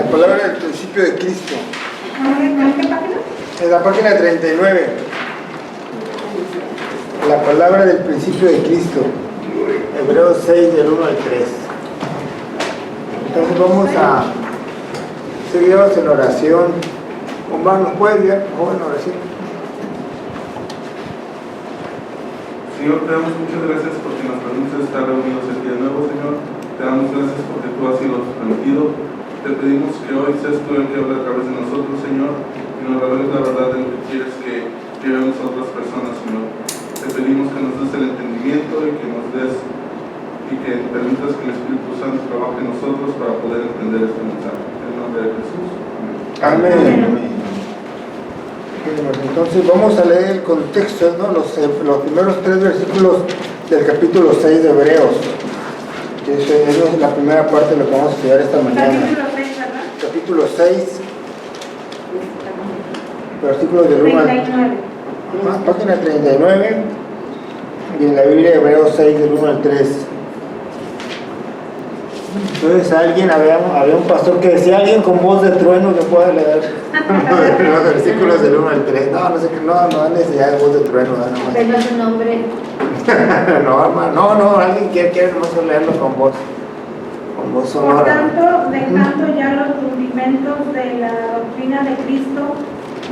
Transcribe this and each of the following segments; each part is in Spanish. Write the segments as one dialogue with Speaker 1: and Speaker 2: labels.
Speaker 1: palabra del principio de Cristo.
Speaker 2: ¿En qué página?
Speaker 1: En la página 39. La palabra del principio de Cristo. Hebreos 6, del 1 al 3. Entonces vamos a seguirnos en oración. Omar, ¿nos puedes guiar, por favor, en oración?
Speaker 3: Señor, te damos muchas gracias porque nos permites estar reunidos el día de nuevo, Señor. Te damos gracias porque tú así lo has permitido. Te pedimos que hoy seas tú el que habla a través de nosotros, Señor, y nos reveles la verdad de lo que quieres que llevemos a otras personas, Señor. Te pedimos que nos des el entendimiento y que nos des y que permitas que el Espíritu Santo trabaje en nosotros para poder entender este mensaje. En el nombre de Jesús.
Speaker 1: Amén. Amén. Entonces vamos a leer el contexto, ¿no? Los primeros 3 versículos del capítulo 6 de Hebreos. Esa es la primera parte de lo que vamos a estudiar esta mañana.
Speaker 2: Capítulo 6, ¿verdad?
Speaker 1: Capítulo 6, versículos del 1 al
Speaker 2: 39.
Speaker 1: página 39, y en la Biblia Hebreos 6, del 1 al 3. Entonces había un pastor que decía, alguien con voz de trueno que pueda leer los versículos del 1 al 3. No sé qué, no hay necesidad de voz de trueno, ¿no?
Speaker 4: Tenga su nombre.
Speaker 1: No, hermano, no, alguien quiere nomás leerlo con voz
Speaker 2: Por
Speaker 1: sonora.
Speaker 2: tanto, dejando ya los rudimentos de la doctrina de Cristo,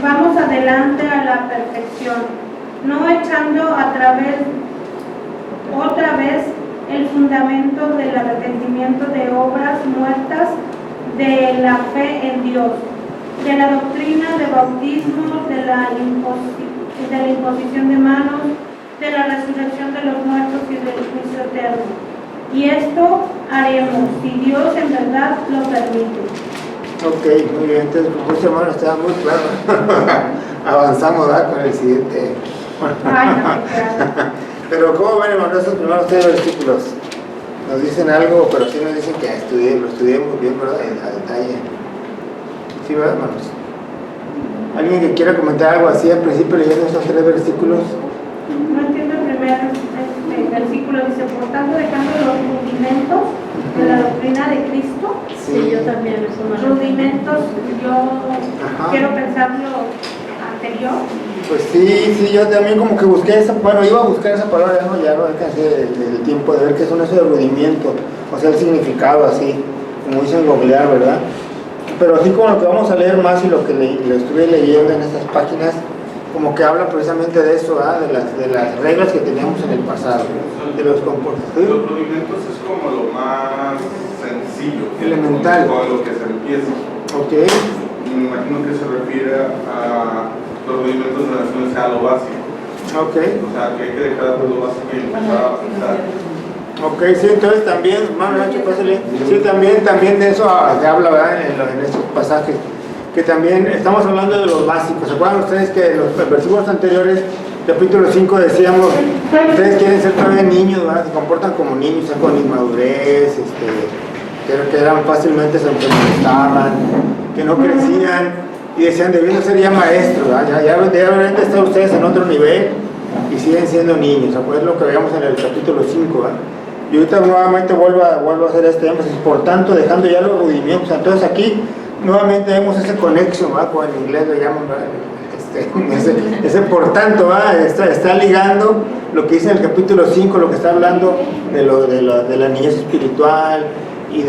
Speaker 2: vamos adelante a la perfección, no echando otra vez el fundamento del arrepentimiento de obras muertas, de la fe en Dios, de la doctrina de bautismo, de la imposición de manos, de la resurrección de los muertos y del juicio eterno. Y esto haremos si Dios en verdad lo permite.
Speaker 1: Ok, muy bien, entonces pues hermano estaba muy claro. Avanzamos, ¿verdad? Con el siguiente.
Speaker 2: Ay, no, claro.
Speaker 1: Pero ¿cómo ven, hermano, estos primeros 3 versículos? Nos dicen algo, pero sí nos dicen que lo estudiemos bien, ¿verdad? A detalle. ¿Sí, verdad, hermanos? ¿Alguien que quiera comentar algo así al principio leyendo estos 3 versículos?
Speaker 2: No entiendo el primer versículo, dice, por tanto, dejando los rudimentos de la doctrina de Cristo.
Speaker 4: Sí, yo también eso me
Speaker 2: Rudimentos, yo
Speaker 1: Ajá.
Speaker 2: quiero pensar lo anterior.
Speaker 1: Pues sí, yo también como que busqué iba a buscar esa palabra, ya no alcancé el tiempo de ver qué son esos de rudimiento, o sea, el significado así, como dicen googlear, ¿verdad? Pero así como lo que vamos a leer más y lo que lo estuve leyendo en estas páginas, como que habla precisamente de eso, ¿verdad? De las reglas que teníamos en el pasado, de los comportamientos.
Speaker 3: Los rudimentos es como lo más sencillo,
Speaker 1: Elemental.
Speaker 3: con lo que se empieza.
Speaker 1: Ok,
Speaker 3: Me imagino que se refiere a los rudimentos en relación a lo básico.
Speaker 1: ok.
Speaker 3: O sea, que hay que dejar de lo básico y empezar a pensar.
Speaker 1: Ok, sí, entonces también, hermano Nacho, pásale. Sí, también de eso se habla, ¿verdad? En estos pasajes, que también estamos hablando de los básicos. ¿Se acuerdan ustedes que en los versículos anteriores, capítulo 5, decíamos, ustedes quieren ser todavía niños, ¿verdad? Se comportan como niños, ya con inmadurez, que eran fácilmente se molestaban, que no crecían, y decían, debiendo ser ya maestros, ¿verdad? Ya deben estar ustedes en otro nivel, y siguen siendo niños. ¿Se acuerdan lo que veíamos en el capítulo 5, ¿verdad? Y ahorita nuevamente vuelvo a hacer este énfasis, por tanto, dejando ya los rudimentos. Entonces aquí nuevamente vemos ese conexo, ¿va? Como en inglés lo llaman, ese por tanto, ¿va? Está ligando lo que dice en el capítulo 5, lo que está hablando de la niñez espiritual y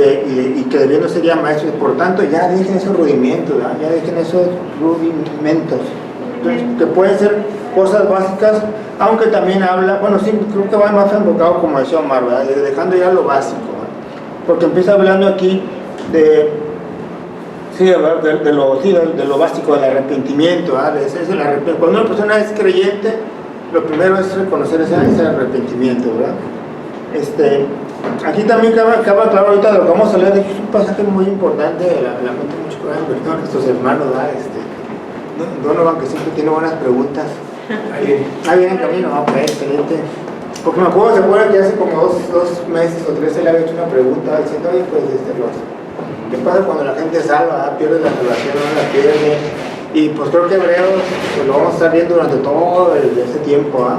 Speaker 1: que debiendo ser ya maestros. Por tanto, ya dejen esos rudimentos, ¿va? Ya dejen esos rudimentos. Entonces, que pueden ser cosas básicas, aunque también habla, bueno, sí, creo que va más enfocado como decía Omar, ¿verdad? Dejando ya lo básico, ¿verdad? Porque empieza hablando aquí de lo básico, del arrepentimiento, ¿verdad? Es el arrepentimiento. Cuando una persona es creyente, lo primero es reconocer ese arrepentimiento, ¿verdad? Aquí también acaba claro ahorita de lo que vamos a leer, es un pasaje muy importante, la mente mucho con nuestros hermanos, ¿verdad? Donovan, que siempre tiene buenas preguntas. Ahí viene en camino, ok, excelente. Porque me acuerdo, se acuerda que hace como dos meses o 3 él había hecho una pregunta diciendo, oye, pues, ¿qué pasa cuando la gente es salva? Pierde la relación, no la pierde. Y pues creo que Hebreos pues, lo vamos a estar viendo durante todo ese tiempo, ¿ah?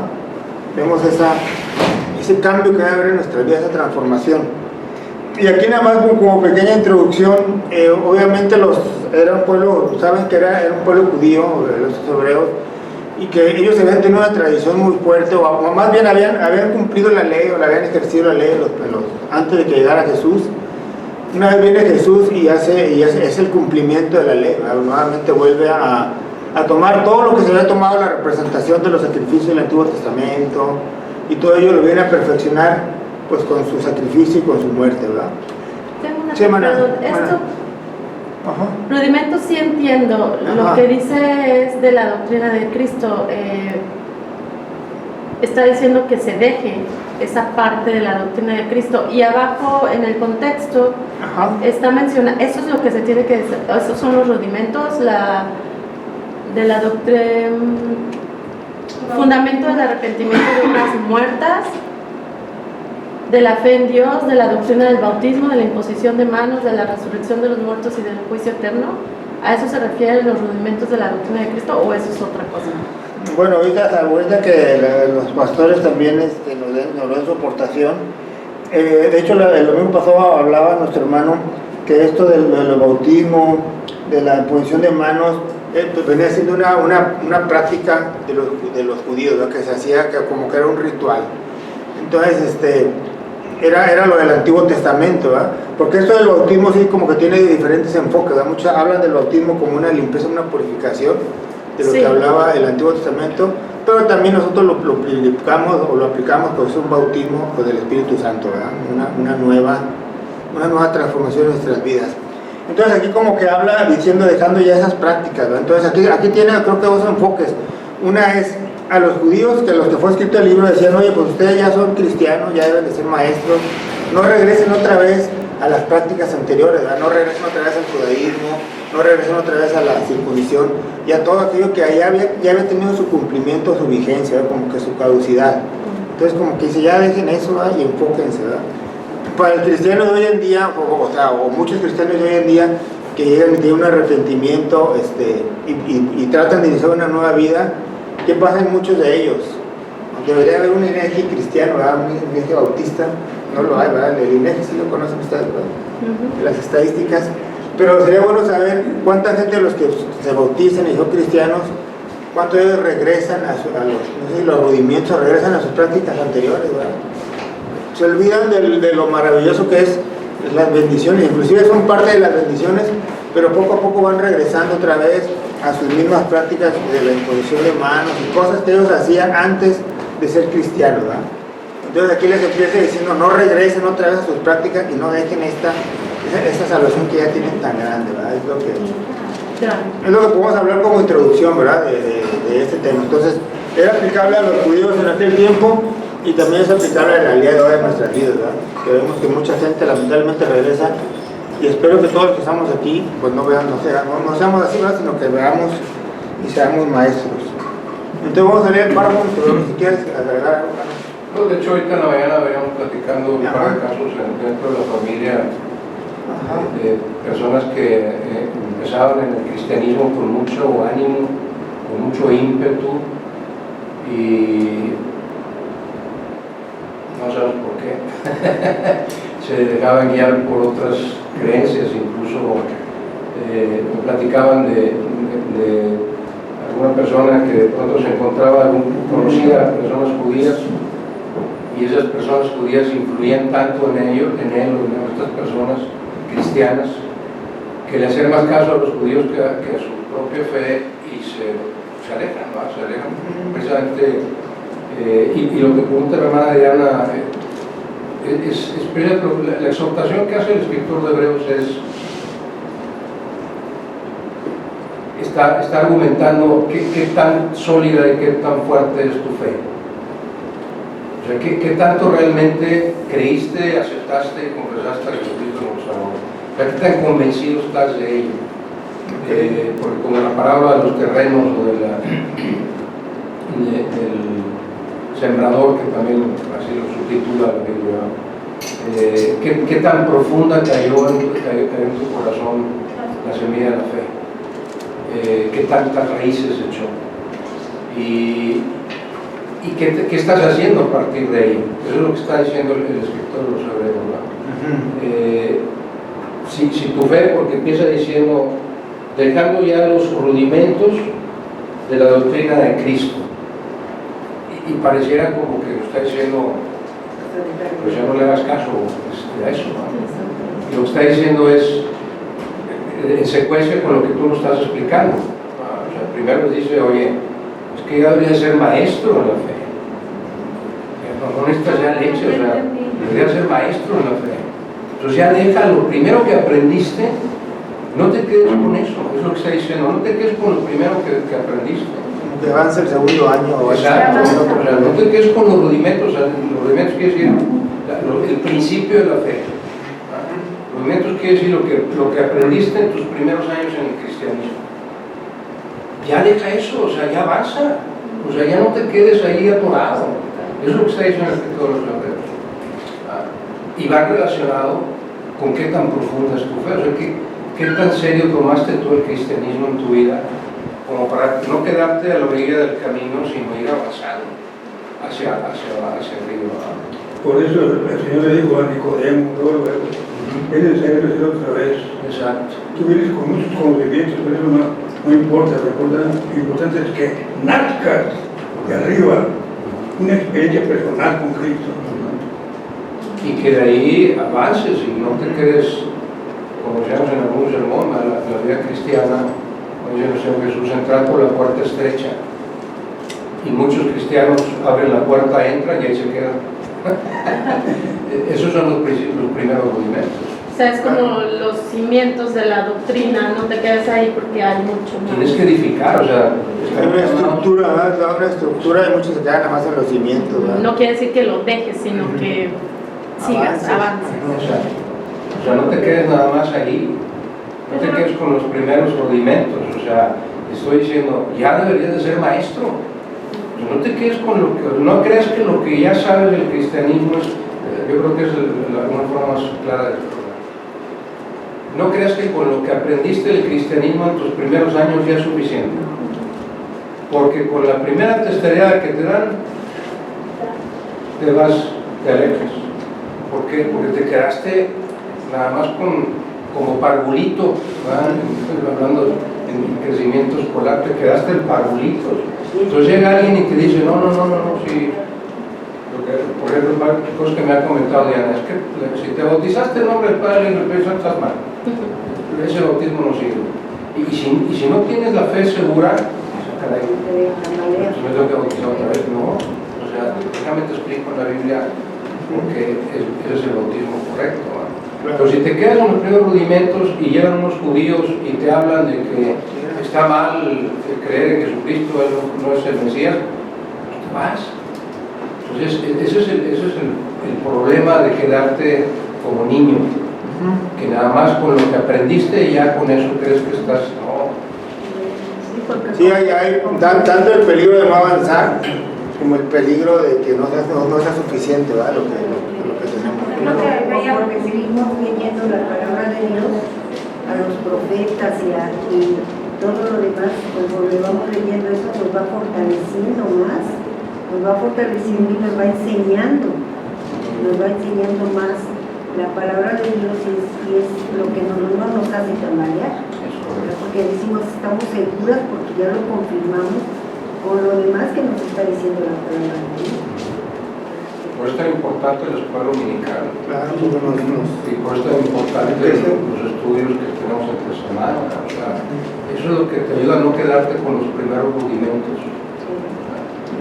Speaker 1: Vemos ese cambio que va a haber en nuestra vida, esa transformación. Y aquí nada más como pequeña introducción, obviamente era un pueblo, saben que era un pueblo judío, los hebreos, y que ellos habían tenido una tradición muy fuerte, o más bien habían cumplido la ley, o la habían ejercido la ley antes de que llegara Jesús. Una vez viene Jesús y es el cumplimiento de la ley, ¿verdad? Nuevamente vuelve a tomar todo lo que se había tomado, la representación de los sacrificios del Antiguo Testamento, y todo ello lo viene a perfeccionar pues con su sacrificio y con su muerte, ¿verdad?
Speaker 4: Tengo una
Speaker 1: Sí,
Speaker 4: pregunta. Esto,
Speaker 1: Ajá.
Speaker 4: rudimento sí entiendo.
Speaker 1: Ajá.
Speaker 4: Lo que dice es de la doctrina de Cristo. Está diciendo que se deje esa parte de la doctrina de Cristo. Y abajo en el contexto
Speaker 1: Ajá.
Speaker 4: está mencionado, eso es lo que se tiene que decir, esos son los rudimentos, de la doctrina, fundamento del arrepentimiento de unas muertas, de la fe en Dios, de la doctrina del bautismo, de la imposición de manos, de la resurrección de los muertos y del juicio eterno. ¿A eso se refieren los rudimentos de la doctrina de Cristo o eso es otra cosa?
Speaker 1: Bueno, ahorita que los pastores también nos den su aportación. De hecho, el domingo pasado hablaba nuestro hermano que esto del bautismo, de la imposición de manos, venía siendo una práctica de los judíos, ¿no? Que se hacía como que era un ritual. Entonces, era lo del Antiguo Testamento, ¿verdad? Porque esto del bautismo sí como que tiene diferentes enfoques, ¿verdad? Muchos hablan del bautismo como una limpieza, una purificación de lo
Speaker 4: Sí.
Speaker 1: que hablaba el Antiguo Testamento, pero también nosotros lo aplicamos pues es un bautismo pues, del Espíritu Santo, ¿verdad? Una nueva transformación en nuestras vidas. Entonces aquí como que habla diciendo, dejando ya esas prácticas, ¿verdad? Entonces aquí tiene creo que dos enfoques. Una es a los judíos, que los que fue escrito el libro decían, oye, pues ustedes ya son cristianos, ya deben de ser maestros, no regresen otra vez a las prácticas anteriores, ¿verdad? No regresen otra vez al judaísmo, no regresen otra vez a la circuncisión y a todo aquello que ya había tenido su cumplimiento, su vigencia, ¿verdad? Como que su caducidad. Entonces como que dice, ya dejen eso, ¿verdad? Y enfóquense, ¿verdad? Para el cristiano de hoy en día, o muchos cristianos de hoy en día que llegan y tienen un arrepentimiento y tratan de iniciar una nueva vida, ¿qué pasa en muchos de ellos? Debería haber un INEGI cristiano, ¿verdad? Un INEGI bautista, no lo hay, ¿verdad? El INEGI sí lo conocen ustedes, ¿verdad? Las estadísticas, pero sería bueno saber cuánta gente de los que se bautizan y son cristianos, cuántos de ellos regresan los rudimentos, regresan a sus prácticas anteriores, ¿verdad? Se olvidan de lo maravilloso que es las bendiciones, inclusive son parte de las bendiciones, pero poco a poco van regresando otra vez a sus mismas prácticas de la imposición de manos y cosas que ellos hacían antes de ser cristianos, ¿verdad? Entonces aquí les empieza diciendo, no regresen otra vez a sus prácticas y no dejen esta salvación que ya tienen tan grande, ¿verdad? Es lo que podemos hablar como introducción, ¿verdad? De este tema. Entonces, era aplicable a los judíos en aquel tiempo y también es aplicable al día de hoy en nuestras vidas, ¿verdad? Que vemos que mucha gente lamentablemente regresa y espero que todos los que estamos aquí pues no seamos así, ¿verdad? Sino que veamos y seamos maestros. Entonces vamos a leer el párrafo, si quieres agregar algo.
Speaker 5: No, de hecho ahorita en la mañana veníamos platicando un par de casos dentro de la familia de personas que empezaban en el cristianismo con mucho ánimo, con mucho ímpetu y no sabemos por qué se dejaban guiar por otras creencias, incluso platicaban de alguna persona que de pronto se encontraba conocida personas judías y esas personas judías influían tanto en él o en estas personas cristianas que le hacían más caso a los judíos que a su propia fe y se alejan, ¿no? Se alejan precisamente. Y lo que pregunta la hermana Diana la exhortación que hace el escritor de Hebreos está argumentando qué tan sólida y qué tan fuerte es tu fe. O sea, ¿qué tanto realmente creíste, aceptaste y confesaste a Jesucristo como Salvador? O sea, ¿qué tan convencido estás de ello? Porque como la parábola de los terrenos o del sembrador, que también así lo subtitula la Biblia, ¿qué tan profunda cayó en tu corazón la semilla de la fe? ¿Qué tantas raíces echó? ¿Y qué estás haciendo a partir de ello? Eso es lo que está diciendo el escritor de los Hebreos, ¿verdad? Si tu fe, porque empieza diciendo, dejando ya los rudimentos de la doctrina de Cristo, y pareciera como que está diciendo, pues ya no le hagas caso a eso, ¿no? Y lo que está diciendo es en secuencia con lo que tú nos estás explicando. O sea, primero dice, oye, es que ya debería ser maestro en la fe. No necesitas ya leche, o sea, debería ser maestro en la fe. Entonces ya deja lo primero que aprendiste, no te quedes con eso, es lo que está diciendo, no te quedes con lo primero que aprendiste.
Speaker 1: Como que avance el segundo año.
Speaker 5: Exacto, o sea, no te quedes con los rudimentos, o sea, los rudimentos quiere decir el principio de la fe. Los rudimentos quiere decir lo que aprendiste en tus primeros años en el cristianismo. Ya deja eso, o sea, ya avanza, o sea, ya no te quedes ahí atorado. Eso es lo que está diciendo el escritor de los Hebreos. Y va relacionado con qué tan profunda es tu fe, o sea, qué tan serio tomaste tú el cristianismo en tu vida, como para no quedarte a la orilla del camino, sino ir avanzando hacia arriba.
Speaker 6: Por eso el Señor le dijo a Nicodemo, es necesario crecer otra vez.
Speaker 5: Exacto.
Speaker 6: Tú vienes con muchos conocimientos, pero eso no importa. Lo importante es que nazcas de arriba, una experiencia personal con Cristo.
Speaker 5: Y que de ahí avances y no te quedes, como decíamos en algún sermón, la vida cristiana, como dice el Señor Jesús, entrar por la puerta estrecha. Y muchos cristianos abren la puerta, entran y ahí se quedan. Esos son los primeros rudimentos.
Speaker 4: O sea, es como los cimientos de la doctrina, no te quedes ahí porque hay mucho más.
Speaker 5: Tienes que edificar, o sea...
Speaker 1: Hay una estructura, ¿verdad? Una estructura y muchos se quedan nada más en los cimientos, ¿verdad?
Speaker 4: No quiere decir que lo dejes, sino que sigas, avances.
Speaker 5: O sea, no te quedes nada más ahí, no te quedes con los primeros rudimentos, o sea, estoy diciendo, ya deberías de ser maestro. O sea, no te quedes con lo que, no creas que lo que ya sabes del cristianismo es, yo creo que es una forma más clara de explicar. No creas que con lo que aprendiste del cristianismo en tus primeros años ya es suficiente. Porque con la primera testereada que te dan, te alejas. ¿Por qué? Porque te quedaste nada más como parvulito, hablando en crecimiento escolar, te quedaste el parvulito. Entonces llega alguien y te dice, no, sí. Por ejemplo, cosas que me ha comentado Diana, es que si te bautizaste en nombre del Padre y del Espíritu Santo, estás mal. Ese bautismo no sirve. Y si no tienes la fe segura, caray, pues me tengo que bautizar otra vez. No, o sea, déjame te explico en la Biblia porque ese es el bautismo correcto. Pero si te quedas en los primeros rudimentos y llegan unos judíos y te hablan de que está mal creer en Jesucristo, él no es el Mesías, pues te vas. Entonces, ese es el problema de quedarte como niño, que nada más con lo que aprendiste ya con eso crees que estás... No.
Speaker 1: Sí, hay tanto el peligro de no avanzar como el peligro de que no sea suficiente, ¿verdad? Lo que tenemos.
Speaker 7: Conforme seguimos leyendo la palabra de Dios, a los profetas y todo lo demás, conforme vamos leyendo eso, nos va fortaleciendo más, nos va fortaleciendo y nos va enseñando más la palabra de Dios y es lo que no nos hace tambalear, porque decimos estamos seguras porque ya lo confirmamos con lo demás que nos está diciendo la palabra de Dios.
Speaker 5: Por eso es tan importante la escuela dominical.
Speaker 1: Claro, porque
Speaker 5: y por eso es tan importante los estudios que tenemos entre semana. O sea, eso es lo que te ayuda a no quedarte con los primeros rudimentos.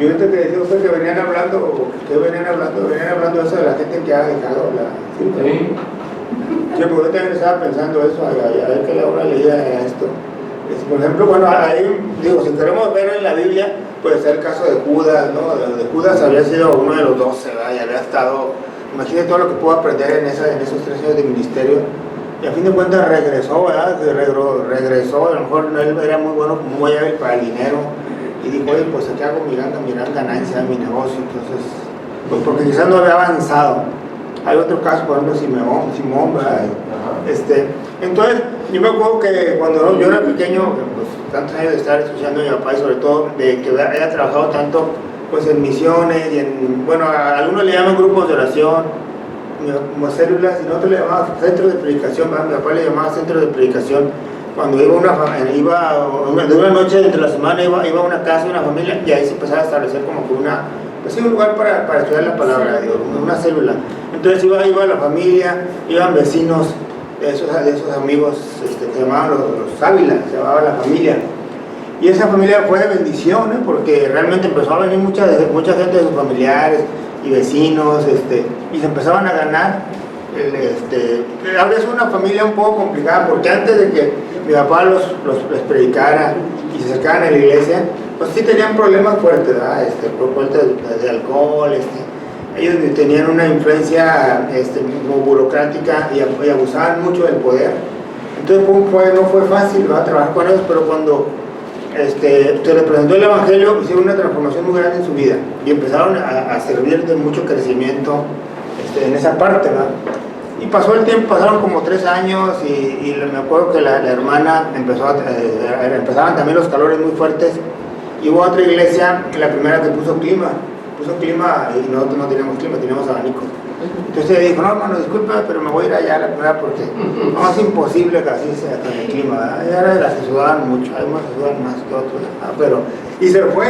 Speaker 1: Yo ahorita que decía usted que venían hablando de eso de la gente que ha dejado la cinta.
Speaker 5: Sí.
Speaker 1: Sí, porque yo también estaba pensando eso, a ver que la hora leía esto. Por ejemplo, bueno, ahí, digo, si queremos ver en la Biblia, puede ser el caso de Judas, ¿no? De Judas había sido uno de los 12, ¿verdad? Y había estado, imagínate todo lo que pudo aprender en esos 3 años de ministerio. Y a fin de cuentas regresó, ¿verdad? Regresó, a lo mejor él era muy bueno, muy hábil para el dinero. Y dijo, oye, pues aquí hago mi gran ganancia de mi negocio. Entonces, pues porque quizás no había avanzado. Hay otro caso, por ejemplo, Simón, ¿verdad? Entonces, yo me acuerdo que cuando yo era pequeño, pues tantos años de estar escuchando a mi papá y sobre todo de que haya trabajado tanto pues en misiones y en, bueno, a algunos le llaman grupos de oración, como células, y nosotros le llamábamos centro de predicación, ¿verdad? Mi papá le llamaba centro de predicación. Cuando de una noche entre la semana iba a una casa, una familia, y ahí se empezaba a establecer como que un lugar para estudiar la palabra de Dios, una célula. Entonces iba la familia, iban vecinos de esos amigos que se llamaban los Ávila, se llamaba la familia. Y esa familia fue de bendición, porque realmente empezó a venir mucha gente de sus familiares y vecinos, y se empezaban a ganar. A veces una familia un poco complicada, porque antes de que mi papá les predicara y se acercaran a la iglesia, pues sí tenían problemas fuertes, ¿verdad? Fuertes de alcohol, ellos tenían una influencia como burocrática y abusaban mucho del poder. Entonces no fue fácil, ¿verdad? Trabajar con ellos, pero cuando se les presentó el evangelio, hicieron una transformación muy grande en su vida y empezaron a servir de mucho crecimiento en esa parte, ¿verdad? Y pasó el tiempo, pasaron como 3 años y me acuerdo que la hermana empezaban también los calores muy fuertes, y hubo otra iglesia, la primera que puso clima y nosotros no teníamos clima, teníamos abanicos. Entonces ella dijo, no hermano, disculpa, pero me voy a ir allá a la primera porque no, es imposible que así sea con el clima, ¿verdad? Y ahora las que sudaban mucho, hay más que sudan más que otros, y se fue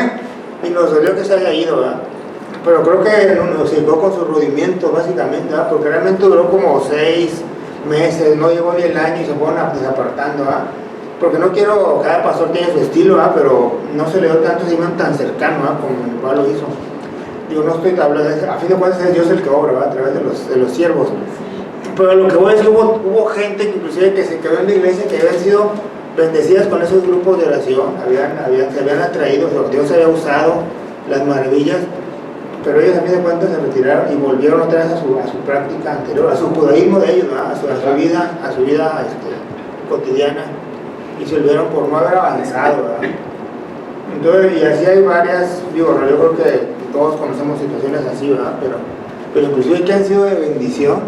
Speaker 1: y nos dolió que se haya ido, ¿verdad? Pero creo que nos llegó con sus rudimentos básicamente, ¿verdad? Porque realmente duró como 6 meses, no llegó ni el año y se fueron desapartando, ¿verdad? Porque no quiero, cada pastor tiene su estilo, ¿verdad? Pero no se le dio tanto seguimiento tan cercano, ¿verdad? Como mi papá lo hizo. Digo, no estoy hablando, a fin de cuentas es Dios el que obra, ¿verdad? A través de los siervos. Pero lo que voy a decir, hubo gente que inclusive que se quedó en la iglesia, que habían sido bendecidas con esos grupos de oración, se habían atraído, Dios había usado las maravillas, pero ellos a fin de cuentas se retiraron y volvieron otra vez a su práctica anterior, a su judaísmo de ellos, ¿verdad? a su vida cotidiana, y se olvidaron por no haber avanzado, ¿verdad? Entonces, y así hay varias, yo creo que todos conocemos situaciones así, ¿verdad? Pero inclusive que han sido de bendición,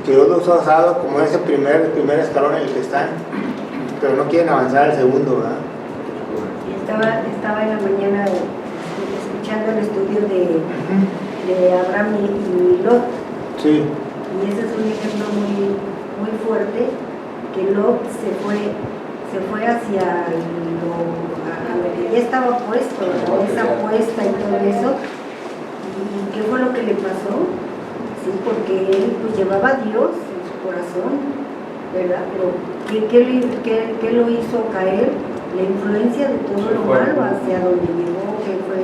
Speaker 1: que Dios los ha usado como ese primer escalón en el que están, pero no quieren avanzar al segundo, ¿verdad?
Speaker 7: Estaba en la mañana escuchando el estudio de Abraham y Lot.
Speaker 1: Sí.
Speaker 7: Y ese es un ejemplo muy, muy fuerte, que Lot se fue hacia a lo que ya estaba puesto, esa apuesta y todo eso. ¿Y qué fue lo que le pasó? Sí, porque él pues llevaba a Dios en su corazón, ¿verdad? Pero ¿qué lo hizo caer? La influencia de todo lo malo hacia donde llegó, que fue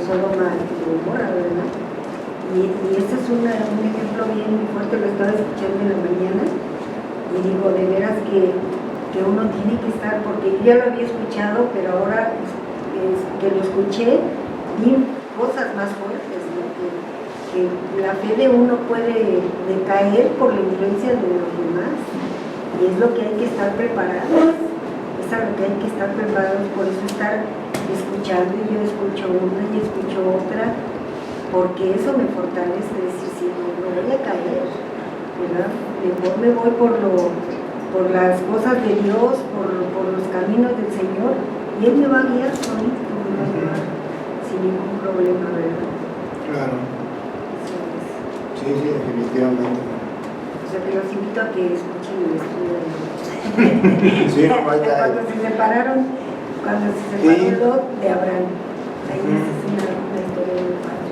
Speaker 7: Sodoma y Gomorra, ¿verdad? Y este es un ejemplo bien fuerte, lo estaba escuchando en la mañana, y digo, de veras que uno tiene que estar, porque yo ya lo había escuchado, pero ahora que lo escuché, vi cosas más fuertes, ¿no? Que la fe de uno puede decaer por la influencia de los demás, y es lo que hay que estar preparados, es a lo que hay que estar preparados, por eso estar escuchando, y yo escucho una y escucho otra, porque eso me fortalece, decir, si no voy a caer, ¿verdad? Mejor me voy por las cosas de Dios, por los caminos del Señor, y Él me va a guiar solito, me va a llevar sin ningún problema, ¿verdad?
Speaker 1: Claro. Sí, definitivamente.
Speaker 7: O sea, que los invito a que escuchen el estudio de
Speaker 1: Sí, no vaya.
Speaker 7: cuando se separó Lot de Abraham. Ahí es una historia muy padre.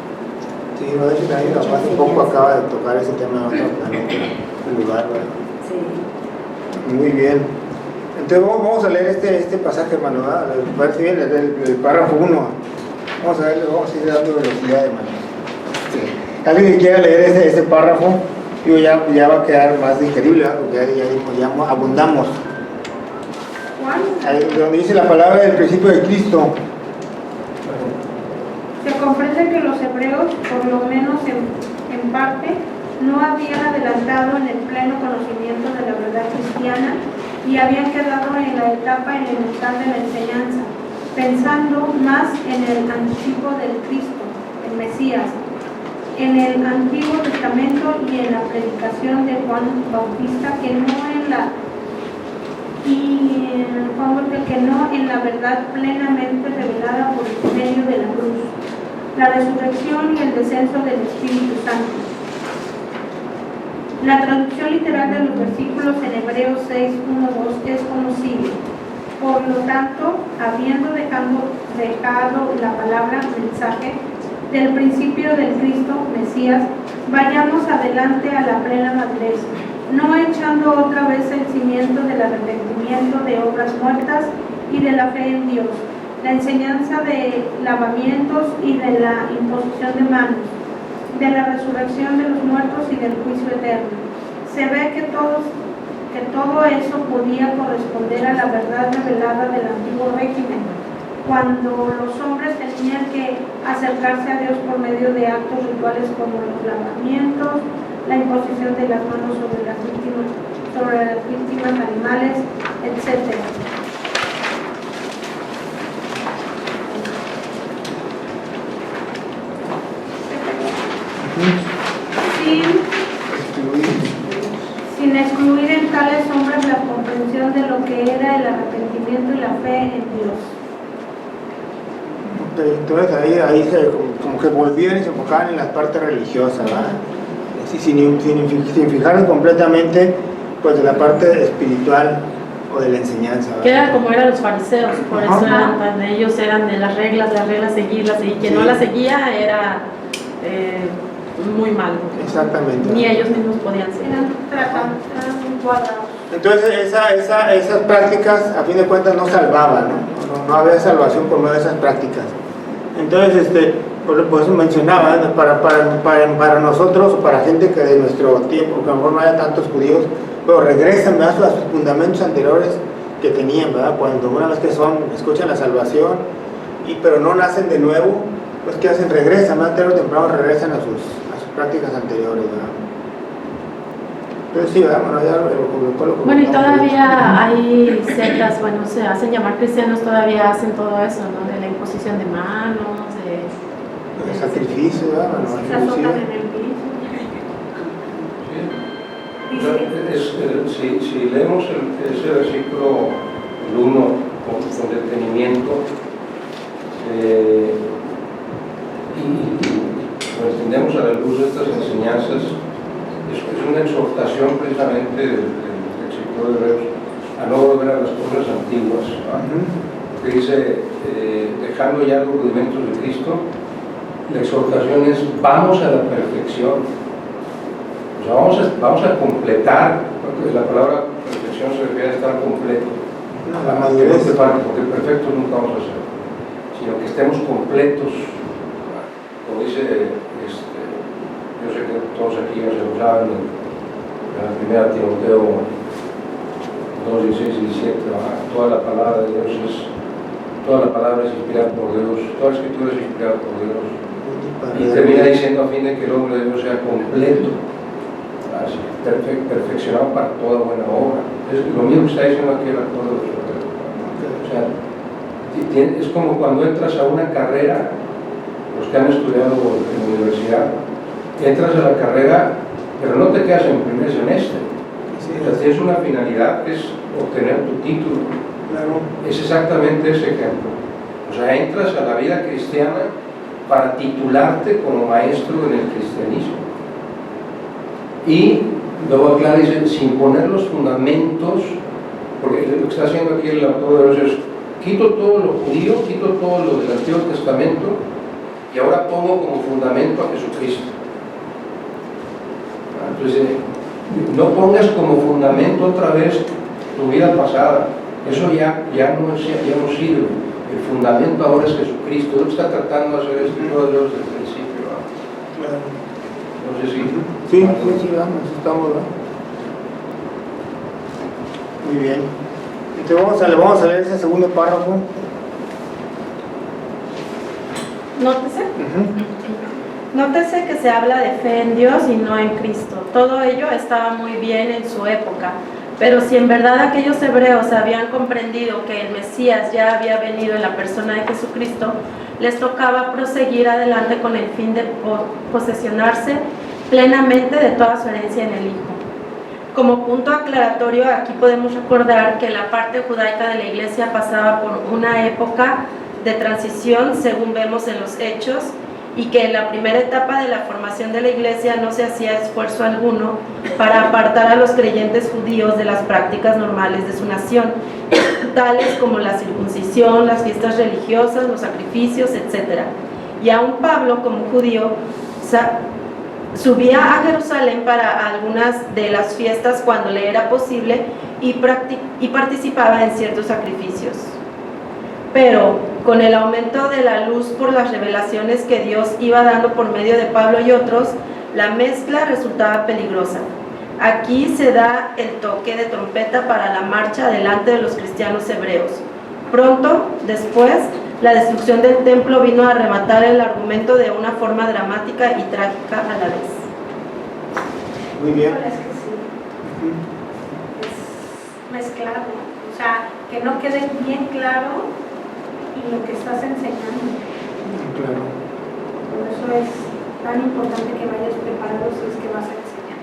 Speaker 1: Sí, no, de hecho también hace poco acaba de tocar ese tema en otro lugar, ¿verdad?
Speaker 7: Sí.
Speaker 1: Muy bien. Entonces vamos a leer este pasaje, hermano, ¿verdad? Parece bien, el párrafo 1. Vamos a ir dando velocidad, hermano. Alguien que quiera leer ese párrafo, digo, ya va a quedar más digerible, ¿verdad? Porque ya abundamos. Ahí donde dice la palabra del principio de Cristo.
Speaker 2: Se comprende que los hebreos, por lo menos en parte, no habían adelantado en el pleno conocimiento de la verdad cristiana y habían quedado en la etapa elemental de la enseñanza, pensando más en el anticipo del Cristo, el Mesías, en el Antiguo Testamento y en la predicación de Juan Bautista, que no en la verdad plenamente revelada por el medio de la cruz, la resurrección y el descenso del Espíritu Santo. La traducción literal de los versículos en Hebreos 6, 1, 2 es como sigue. Por lo tanto, habiendo dejado la palabra mensaje del principio del Cristo Mesías, vayamos adelante a la plena madurez, no echando otra vez el cimiento del arrepentimiento de obras muertas y de la fe en Dios, la enseñanza de lavamientos y de la imposición de manos, de la resurrección de los muertos y del juicio eterno. Se ve que todo eso podía corresponder a la verdad revelada del antiguo régimen, cuando los hombres tenían que acercarse a Dios por medio de actos rituales como los lavamientos, la imposición de las manos sobre las víctimas animales, etc. Sin excluir en tales hombres la comprensión de lo que era el arrepentimiento y la fe en Dios.
Speaker 1: Entonces ahí como que volvían y se enfocaban en las partes religiosas, ¿verdad? Sin fijarse completamente pues de la parte espiritual o de la enseñanza, ¿verdad?
Speaker 4: Que era como eran los fariseos, por eso
Speaker 2: Ajá.
Speaker 4: ellos eran de las reglas seguirlas, y quien
Speaker 1: Sí.
Speaker 4: no las seguía era muy malo.
Speaker 1: Exactamente.
Speaker 4: Ni ellos mismos podían ser.
Speaker 2: Eran cuadrados.
Speaker 1: Entonces esas prácticas a fin de cuentas no salvaban, no había salvación por medio de esas prácticas. Entonces por eso mencionaba, ¿no? para nosotros o para gente que de nuestro tiempo, que a lo mejor no haya tantos judíos, pero regresan, ¿verdad?, a sus fundamentos anteriores que tenían, ¿verdad? Cuando una vez que escuchan la salvación pero no nacen de nuevo, pues ¿qué hacen? Regresan, ¿verdad? Tarde o temprano regresan a sus prácticas anteriores, ¿verdad? Entonces sí, ¿verdad? Bueno, ya lo
Speaker 4: Bueno, y todavía hay sectas, bueno, se hacen llamar cristianos, todavía hacen todo eso, ¿no? De la imposición de manos,
Speaker 1: el sacrificio, ¿verdad? Bueno,
Speaker 2: Se azotan en el piso.
Speaker 5: Si leemos ese versículo, el 1, con detenimiento, y lo entendemos a la luz de estas enseñanzas, es una exhortación precisamente del versículo de Hebreos a no volver a las cosas antiguas, que dice, dejando ya los rudimentos de Cristo, la exhortación es: vamos a la perfección. O sea, vamos a completar, porque la palabra perfección se refiere a estar completo.
Speaker 1: La madurez.
Speaker 5: Porque perfectos nunca vamos a ser, sino que estemos completos. Como dice, yo sé que todos aquí ya se lo saben, en la primera Timoteo 2, 16 y 17, toda la palabra de Dios es inspirada por Dios, toda la escritura es inspirada por Dios. Y termina diciendo a fin de que el hombre de Dios sea completo, así, perfeccionado para toda buena obra. Es lo mismo que está diciendo aquí el autor de los Hebreos. O sea, es como cuando entras a una carrera, los que han estudiado en la universidad, entras a la carrera, pero no te quedas en el primer semestre. O sea, tienes una finalidad que es obtener tu título.
Speaker 1: Claro.
Speaker 5: Es exactamente ese ejemplo. O sea, entras a la vida cristiana para titularte como maestro en el cristianismo. Y luego aclara, dice, sin poner los fundamentos, porque lo que está haciendo aquí el autor de Hebreos es: quito todo lo judío, quito todo lo del Antiguo Testamento y ahora pongo como fundamento a Jesucristo. Entonces, no pongas como fundamento otra vez tu vida pasada, eso ya no sirve. El fundamento ahora es Jesucristo. Lo que está tratando de hacer es todo Dios desde el principio.
Speaker 1: Claro.
Speaker 5: No sé si...
Speaker 1: Sí, vamos, estamos, ¿verdad? Muy bien. Entonces vamos a leer ese segundo párrafo.
Speaker 4: Nótese. Nótese que se habla de fe en Dios y no en Cristo. Todo ello estaba muy bien en su época, pero si en verdad aquellos hebreos habían comprendido que el Mesías ya había venido en la persona de Jesucristo, les tocaba proseguir adelante con el fin de posesionarse plenamente de toda su herencia en el Hijo. Como punto aclaratorio, aquí podemos recordar que la parte judaica de la Iglesia pasaba por una época de transición, según vemos en los Hechos, y que en la primera etapa de la formación de la iglesia no se hacía esfuerzo alguno para apartar a los creyentes judíos de las prácticas normales de su nación, tales como la circuncisión, las fiestas religiosas, los sacrificios, etc. Y aún Pablo, como judío, subía a Jerusalén para algunas de las fiestas cuando le era posible y participaba en ciertos sacrificios. Pero con el aumento de la luz por las revelaciones que Dios iba dando por medio de Pablo y otros, la mezcla resultaba peligrosa. Aquí se da el toque de trompeta para la marcha delante de los cristianos hebreos. Pronto después, la destrucción del templo vino a rematar el argumento de una forma dramática y trágica a la vez.
Speaker 1: Muy bien.
Speaker 2: Es que sí. Es mezclado, o sea, que no quede bien claro y lo que estás enseñando.
Speaker 1: Claro.
Speaker 2: Por eso es tan importante que vayas preparado si es que vas a enseñar.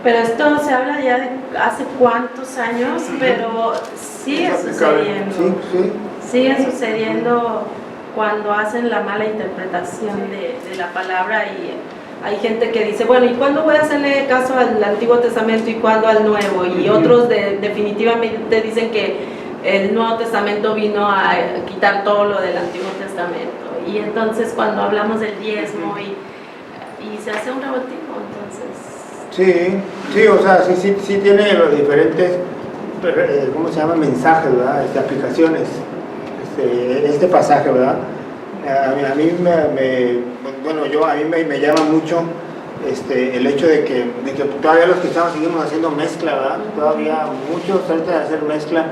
Speaker 4: Pero esto se habla ya de hace cuántos años, pero sigue sucediendo.
Speaker 1: Sí.
Speaker 4: Sigue sucediendo cuando hacen la mala interpretación de la palabra, y hay gente que dice, bueno, ¿y cuándo voy a hacerle caso al Antiguo Testamento y cuándo al Nuevo? Y otros definitivamente dicen que el Nuevo Testamento vino a quitar todo lo del Antiguo Testamento. Y entonces cuando hablamos del diezmo y se hace un revoltijo, entonces...
Speaker 1: Sí, o sea, sí tiene los diferentes, ¿cómo se llama? Mensajes, ¿verdad? Aplicaciones, este pasaje, ¿verdad? A mí me llama mucho el hecho de que todavía los cristianos seguimos haciendo mezcla, ¿verdad? Todavía muchos tratan de hacer mezcla.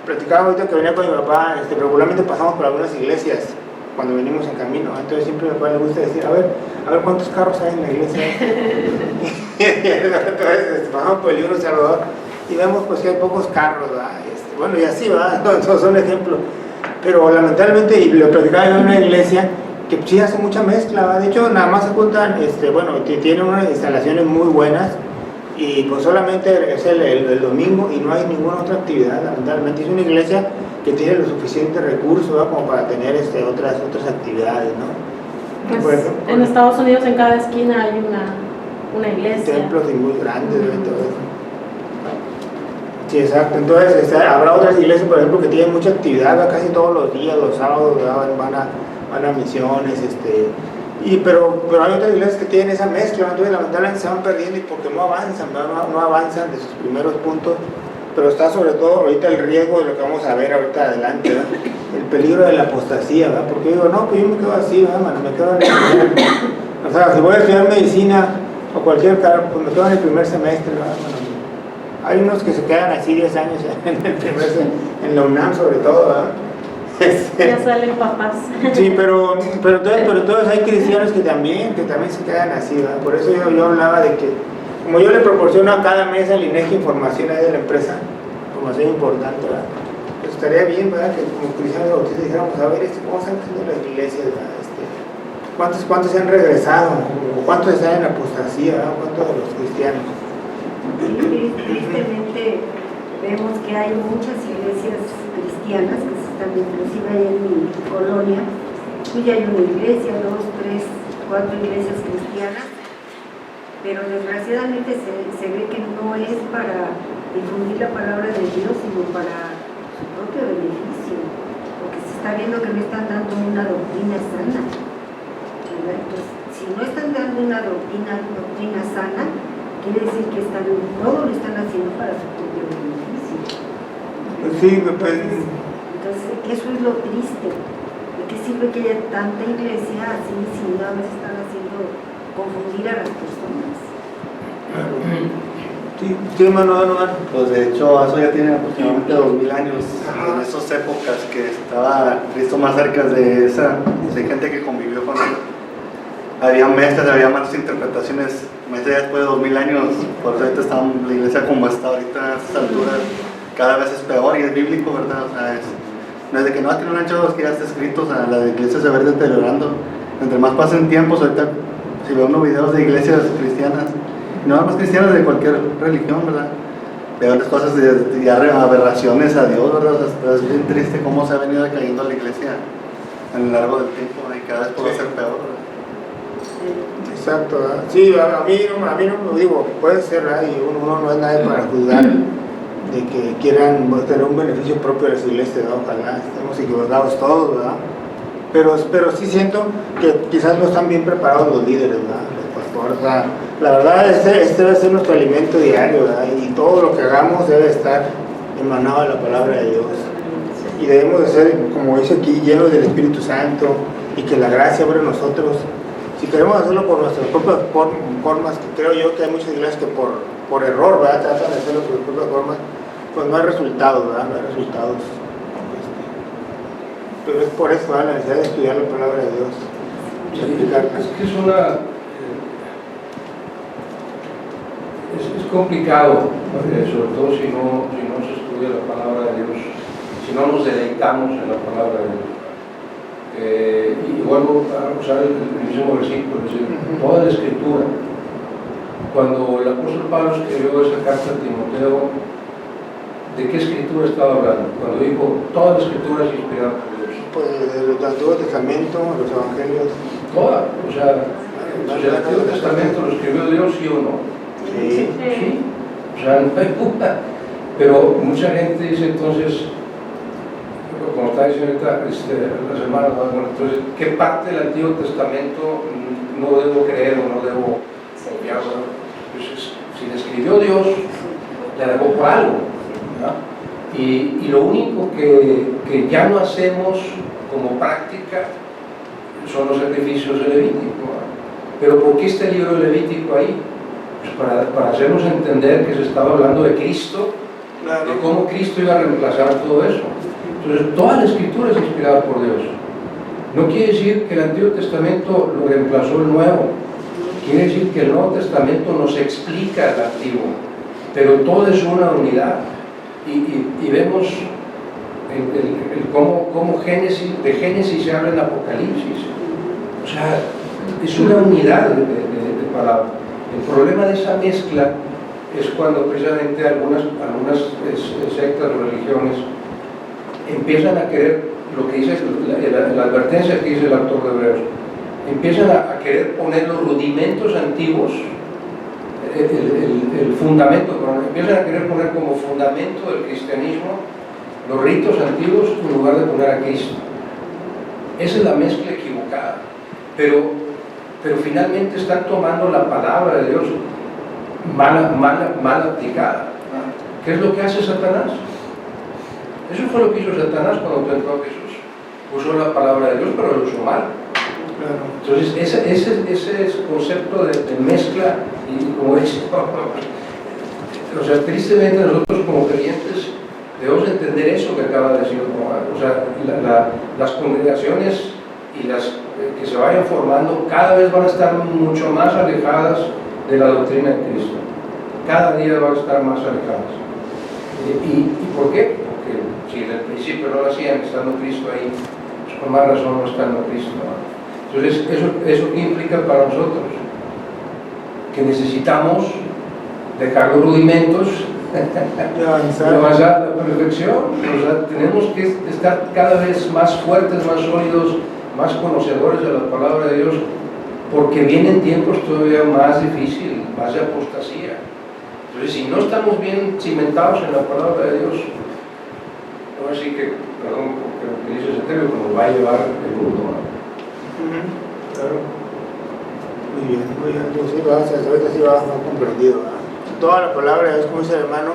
Speaker 1: Platicaba ahorita que venía con mi papá, regularmente pasamos por algunas iglesias cuando venimos en camino, entonces siempre a mi papá le gusta decir, a ver cuántos carros hay en la iglesia. Entonces pasamos por el libro Salvador y vemos pues que hay pocos carros, ¿verdad? Bueno, y así, ¿verdad? Entonces son ejemplos. Pero lamentablemente, y lo platicaba yo en una iglesia, que sí hace mucha mezcla, ¿verdad? De hecho, nada más se juntan, tienen unas instalaciones muy buenas, y pues solamente es el domingo y no hay ninguna otra actividad, lamentablemente. Es una iglesia que tiene los suficientes recursos, ¿verdad? Como para tener otras actividades, ¿no?
Speaker 4: Pues, en Estados Unidos en cada esquina hay una iglesia.
Speaker 1: Templos muy grandes, ¿verdad? Todo eso. Sí, exacto. Entonces habrá otras iglesias, por ejemplo, que tienen mucha actividad, ¿verdad? Casi todos los días, los sábados, ¿verdad? van a misiones, pero hay otras iglesias que tienen esa mezcla, entonces lamentablemente se van perdiendo y porque no avanzan, no avanzan de sus primeros puntos, pero está sobre todo ahorita el riesgo de lo que vamos a ver ahorita adelante, ¿verdad? El peligro de la apostasía, ¿verdad? Porque yo digo, no, pues yo me quedo así, ¿verdad? Me quedo en el primer, o sea, si voy a estudiar medicina o cualquier carrera, pues me quedo en el primer semestre, ¿verdad? Bueno, hay unos que se quedan así 10 años en la UNAM sobre todo, ¿verdad?
Speaker 4: Ya salen papás.
Speaker 1: Sí, pero entonces hay cristianos que también se quedan así, ¿verdad? Por eso yo hablaba de que, como yo le proporciono a cada mes al INEGI información ahí de la empresa, información importante, ¿verdad? Pues estaría bien, ¿verdad? Que como cristianos bautistas dijéramos, a ver, ¿cómo están haciendo las iglesias, ¿verdad? ¿Cuántos se han regresado? ¿O cuántos están en apostasía, ¿verdad? ¿Cuántos de los cristianos?
Speaker 7: Tristemente vemos que hay muchas iglesias cristianas que se están, inclusive en mi colonia, y ya hay una iglesia, 2, 3, 4 iglesias cristianas, pero desgraciadamente se ve que no es para difundir la palabra de Dios, sino para su propio beneficio, porque se está viendo que no están dando una doctrina sana, ¿verdad? Entonces, si no están dando una doctrina sana, quiere decir que todo lo están haciendo para su propio beneficio.
Speaker 1: Sí, pues...
Speaker 7: Entonces, eso es lo triste. ¿De qué sirve que haya tanta iglesia así si nada más están haciendo confundir a las personas?
Speaker 1: Sí, hermano.
Speaker 8: Pues de hecho, eso ya tiene aproximadamente 2000 años. En esas épocas que estaba Cristo más cerca de gente que convivió con él. Había mezclas, había malas interpretaciones. Más allá después de 2000 años, por eso ahorita está la iglesia como está ahorita a estas alturas, cada vez es peor y es bíblico, ¿verdad? O sea, no es de que no lo han hecho, es que ya está escrito, o sea, la iglesia se va deteriorando. Entre más pasen tiempos, ahorita, si veo unos videos de iglesias cristianas, no nada más cristianas, de cualquier religión, ¿verdad? Veo unas cosas de aberraciones a Dios, ¿verdad? O sea, es bien triste cómo se ha venido decayendo la iglesia a lo largo del tiempo y cada vez puede ser peor, ¿verdad?
Speaker 1: Exacto, ¿verdad? Sí, a mí no digo, puede ser, ¿verdad? Y uno no es nadie para juzgar de que quieran tener un beneficio propio de las iglesias, ¿verdad? Ojalá estemos equivocados todos, ¿verdad? Pero sí siento que quizás no están bien preparados los líderes, ¿verdad? Los pastores, o sea, la verdad este debe ser nuestro alimento diario, ¿verdad? Y todo lo que hagamos debe estar emanado de la palabra de Dios. Y debemos de ser, como dice aquí, llenos del Espíritu Santo y que la gracia sobre nosotros. Si queremos hacerlo por nuestras propias formas, que creo yo que hay muchas iglesias que por error, ¿verdad? Tratan de hacerlo por sus propias formas, pues no hay resultados, ¿verdad? No hay resultados. Pero es por eso, ¿verdad? La necesidad de estudiar la palabra de Dios.
Speaker 5: Es que es una... Es complicado, sobre todo si no se estudia la palabra de Dios, si no nos deleitamos en la palabra de Dios. Y vuelvo a usar el mismo versículo, es decir, toda la escritura. Cuando el apóstol Pablo escribió esa carta a Timoteo, ¿de qué escritura estaba hablando? Cuando dijo, toda la escritura es inspirada por Dios.
Speaker 1: Pues del Antiguo Testamento, los Evangelios.
Speaker 5: Toda, o sea, el Antiguo Testamento lo escribió Dios, ¿sí o no?
Speaker 1: Sí.
Speaker 5: Sí. O sea, no hay duda. Pero mucha gente dice entonces, como está diciendo ahorita las hermanas, bueno, entonces, ¿qué parte del Antiguo Testamento no debo creer o no debo confiar? Pues, si le escribió Dios, le dejó por algo, ¿verdad? Y lo único que ya no hacemos como práctica son los sacrificios de Levítico, ¿verdad? Pero ¿por qué está el libro de Levítico ahí? Pues para hacernos entender que se estaba hablando de Cristo, de cómo Cristo iba a reemplazar todo eso. Entonces, toda la escritura es inspirada por Dios. No quiere decir que el Antiguo Testamento lo reemplazó el Nuevo. Quiere decir que el Nuevo Testamento nos explica el Antiguo, pero todo es una unidad. Y vemos cómo de Génesis se habla en Apocalipsis. O sea, es una unidad de palabras. El problema de esa mezcla es cuando precisamente algunas sectas o religiones empiezan a querer, lo que dice la advertencia que dice el autor de Hebreos, empiezan a querer poner los rudimentos antiguos, el fundamento, empiezan a querer poner como fundamento del cristianismo los ritos antiguos en lugar de poner a Cristo. Esa es la mezcla equivocada, pero finalmente están tomando la palabra de Dios mal aplicada. ¿Qué es lo que hace Satanás? Eso fue lo que hizo Satanás cuando tentó a Jesús. Usó la palabra de Dios, pero lo usó mal. Entonces, ese concepto de mezcla, y como dice, o sea, tristemente nosotros como creyentes debemos entender eso que acaba de decir Omar. O sea, las congregaciones y las que se vayan formando cada vez van a estar mucho más alejadas de la doctrina de Cristo. Cada día van a estar más alejadas. ¿Y por qué? Porque si en el principio no lo hacían estando Cristo ahí, pues con más razón no estando Cristo. Entonces, ¿eso qué implica para nosotros? Que necesitamos dejar los rudimentos y avanzar a la perfección. O sea, tenemos que estar cada vez más fuertes, más sólidos, más conocedores de la palabra de Dios, porque vienen tiempos todavía más difíciles, más de apostasía. Entonces, si no estamos bien cimentados en la palabra de Dios, ahora sí que, perdón, porque dice ese término, nos va a llevar el mundo.
Speaker 1: Claro. Muy bien. Entonces, ahorita sí va comprendido, ¿verdad? Toda la palabra de Dios, como dice el hermano,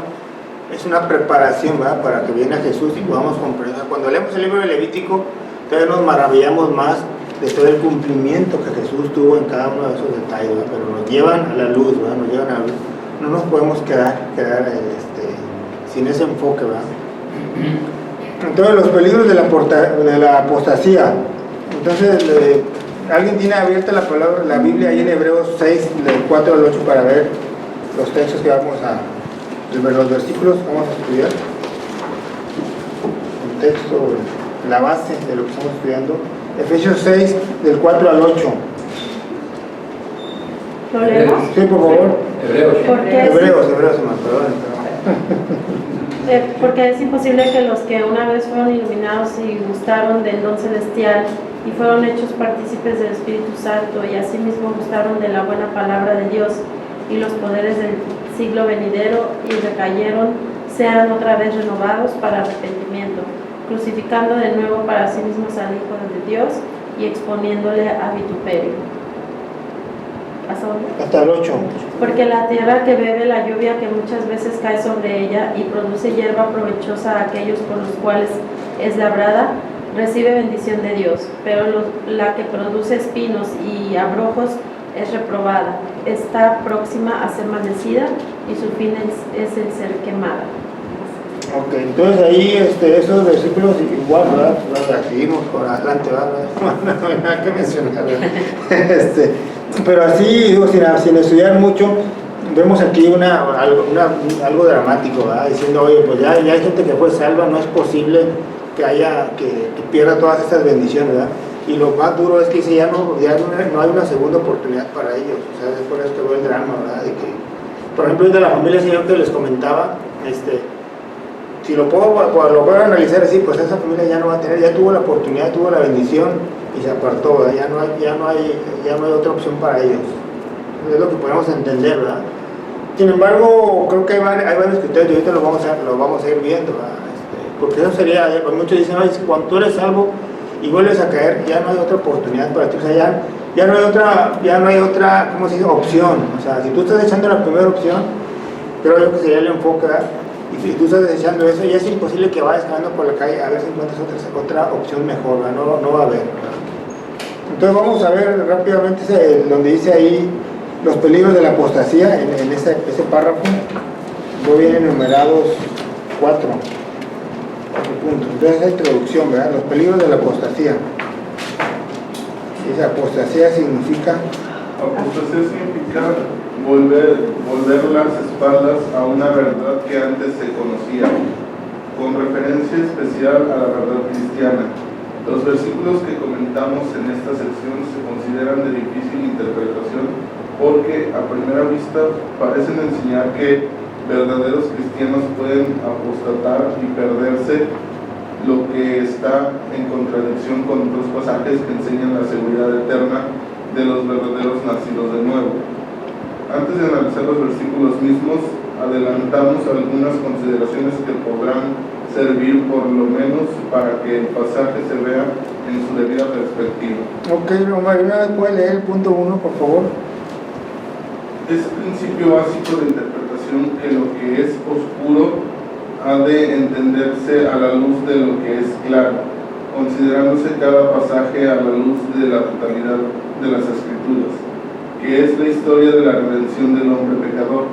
Speaker 1: es una preparación, ¿verdad? Para que venga Jesús y podamos comprender. Cuando leemos el libro de Levítico, todavía nos maravillamos más de todo el cumplimiento que Jesús tuvo en cada uno de esos detalles, ¿verdad? Pero nos llevan a la luz, ¿verdad? Nos llevan a la luz. No nos podemos quedar sin ese enfoque, ¿verdad? Entonces, los peligros de la apostasía. Entonces, ¿alguien tiene abierta la Biblia ahí en Hebreos 6, del 4 al 8 para ver los textos que vamos los versículos que vamos a estudiar? El texto, la base de lo que estamos estudiando. Efesios 6, del 4 al 8.
Speaker 2: ¿Lo leemos?
Speaker 1: Sí, por favor.
Speaker 5: Hebreos.
Speaker 2: ¿Por qué?
Speaker 1: Hebreos, hermano, perdón.
Speaker 4: Porque es imposible que los que una vez fueron iluminados y gustaron del don celestial y fueron hechos partícipes del Espíritu Santo y asimismo gustaron de la buena palabra de Dios y los poderes del siglo venidero y recayeron, sean otra vez renovados para arrepentimiento, crucificando de nuevo para sí mismos al Hijo de Dios y exponiéndole a vituperio.
Speaker 1: Hasta el 8.
Speaker 4: Porque la tierra que bebe la lluvia que muchas veces cae sobre ella y produce hierba provechosa a aquellos por los cuales es labrada, recibe bendición de Dios, pero la que produce espinos y abrojos es reprobada, está próxima a ser maldecida y su fin es el ser quemada.
Speaker 1: Ok, entonces ahí esos versículos igual, ¿verdad? Seguimos por adelante, ¿verdad? No hay nada que mencionar, ¿verdad? Pero así, digo, sin estudiar mucho, vemos aquí algo dramático, ¿verdad? Diciendo, oye, pues ya hay gente que fue salva, no es posible que pierda todas estas bendiciones, ¿verdad? Y lo más duro es que dice, ya no hay una segunda oportunidad para ellos, o sea, es por esto que veo el drama, ¿verdad? De que, por ejemplo, de la familia Señor que les comentaba, si lo puedo analizar así, pues esa familia ya no va a tener, ya tuvo la oportunidad, tuvo la bendición y se apartó, ¿verdad? Ya no hay otra opción para ellos. Es lo que podemos entender, ¿verdad? Sin embargo, creo que hay varios criterios y ahorita lo vamos a ir viendo, ¿verdad? Porque eso sería, pues muchos dicen, ay, cuando tú eres salvo y vuelves a caer, ya no hay otra oportunidad para ti, o sea, ya no hay otra, ¿cómo se dice? Opción. O sea, si tú estás echando la primera opción, creo yo que sería el enfoque, ¿verdad? Y si tú estás desechando eso, ya es imposible que vayas caminando por la calle a ver si encuentras otra opción mejor, ¿verdad? No va a haber, ¿verdad? Entonces vamos a ver rápidamente donde dice ahí los peligros de la apostasía, en ese párrafo, muy bien enumerados 4 puntos. Entonces esa introducción, ¿verdad? Los peligros de la apostasía. Esa apostasía significa...
Speaker 3: Apostasía significa volver las espaldas a una verdad que antes se conocía, con referencia especial a la verdad cristiana. Los versículos que comentamos en esta sección se consideran de difícil interpretación porque a primera vista parecen enseñar que verdaderos cristianos pueden apostatar y perderse, lo que está en contradicción con otros pasajes que enseñan la seguridad eterna de los verdaderos nacidos de nuevo. Antes de analizar los versículos mismos, adelantamos algunas consideraciones que podrán servir por lo menos para que el pasaje se vea en su debida perspectiva.
Speaker 1: Ok, Marina, ¿puede leer el punto 1, por favor?
Speaker 3: Es principio básico de interpretación que lo que es oscuro ha de entenderse a la luz de lo que es claro, considerándose cada pasaje a la luz de la totalidad de las Escrituras, que es la historia de la redención del hombre pecador.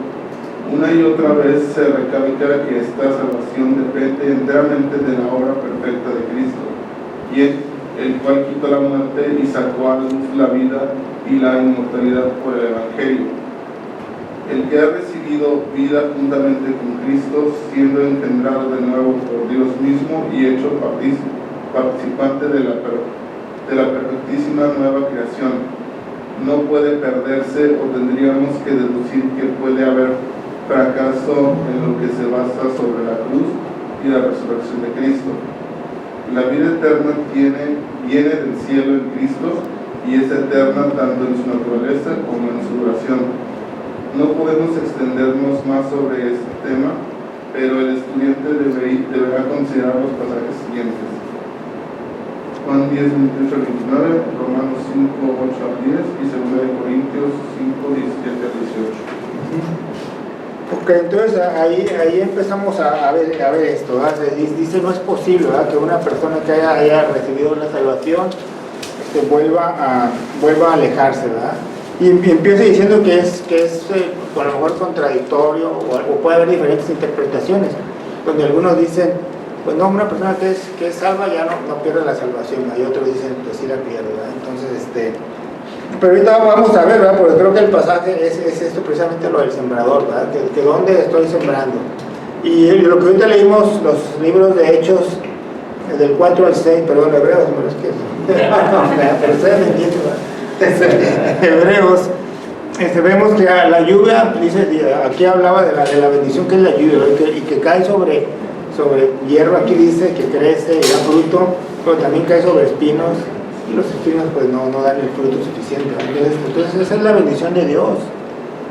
Speaker 3: Una y otra vez se recalca que esta salvación depende enteramente de la obra perfecta de Cristo, el cual quitó la muerte y sacó a luz la vida y la inmortalidad por el Evangelio. El que ha recibido vida juntamente con Cristo, siendo engendrado de nuevo por Dios mismo y hecho participante de la perfectísima nueva creación, no puede perderse, o tendríamos que deducir que puede haber fracaso en lo que se basa sobre la cruz y la resurrección de Cristo. La vida eterna viene del cielo en Cristo y es eterna tanto en su naturaleza como en su duración. No podemos extendernos más sobre este tema, pero el estudiante deberá considerar los pasajes siguientes: Juan 10, 28 al 29, Romanos 5, 8 al 10 y 2 Corintios 5, 17 al 18.
Speaker 1: Ok, entonces ahí empezamos a ver esto, ¿verdad? Dice, no es posible, ¿verdad?, que una persona que haya recibido la salvación vuelva a alejarse, ¿verdad? Y empieza diciendo que es a lo mejor contradictorio o puede haber diferentes interpretaciones, donde algunos dicen, pues no, una persona que es salva ya no pierde la salvación, y otros dicen, pues sí la pierde, ¿verdad? Entonces, pero ahorita vamos a ver, ¿verdad? Porque creo que el pasaje es esto, precisamente lo del sembrador, ¿verdad? Que dónde estoy sembrando. Y lo que ahorita leímos, los libros de Hechos, del 4 al 6, perdón, Hebreos, pero es que pero ustedes me entienden, ¿verdad? Hebreos, vemos que la lluvia, dice, aquí hablaba de la bendición que es la lluvia, ¿verdad? y que cae sobre sobre hierba, aquí dice que crece y da fruto, pero también cae sobre espinos, y los espinos pues no dan el fruto suficiente. Entonces esa es la bendición de Dios.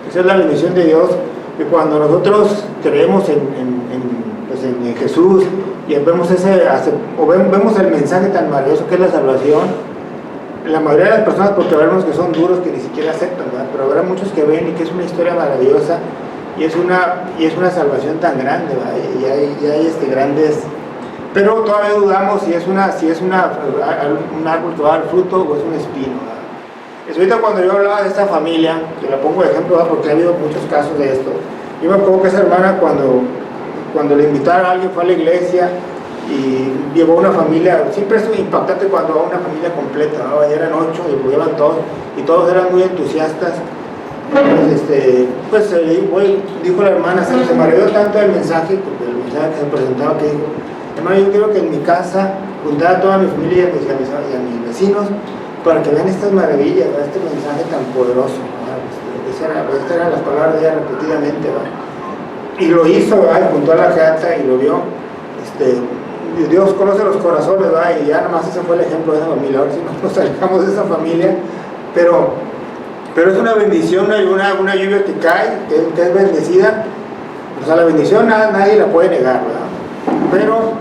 Speaker 1: Esa es la bendición de Dios, que cuando nosotros creemos en Jesús y vemos vemos el mensaje tan maravilloso que es la salvación, la mayoría de las personas, porque vemos que son duros, que ni siquiera aceptan, ¿verdad? Pero habrá muchos que ven y que es una historia maravillosa y es una salvación tan grande, ¿verdad? Y hay grandes, pero todavía dudamos si es un árbol que va a dar fruto o es un espino, ¿verdad? Es ahorita cuando yo hablaba de esta familia, que la pongo de ejemplo, ¿verdad? Porque ha habido muchos casos de esto. Yo me acuerdo que esa hermana cuando le invitaron a alguien fue a la iglesia y llevó una familia. Siempre es impactante cuando va una familia completa, ¿no? Eran 8 y lo llevan todos, y todos eran muy entusiastas. Entonces, dijo la hermana, se maravilló tanto el mensaje, porque el mensaje que se presentaba, que dijo: hermano, yo quiero que en mi casa juntar a toda mi familia y a mis vecinos para que vean estas maravillas, ¿verdad? Este mensaje tan poderoso, ¿verdad? Estas eran las palabras de ella repetidamente, ¿verdad? Y lo hizo, ¿verdad? Y juntó a la gente y lo vio. Dios conoce los corazones, ¿verdad? Y ya nomás ese fue el ejemplo de esa familia. Ahora sí nos alejamos de esa familia, pero es una bendición, una lluvia que cae, que es bendecida. O sea, la bendición nadie la puede negar, ¿verdad? Pero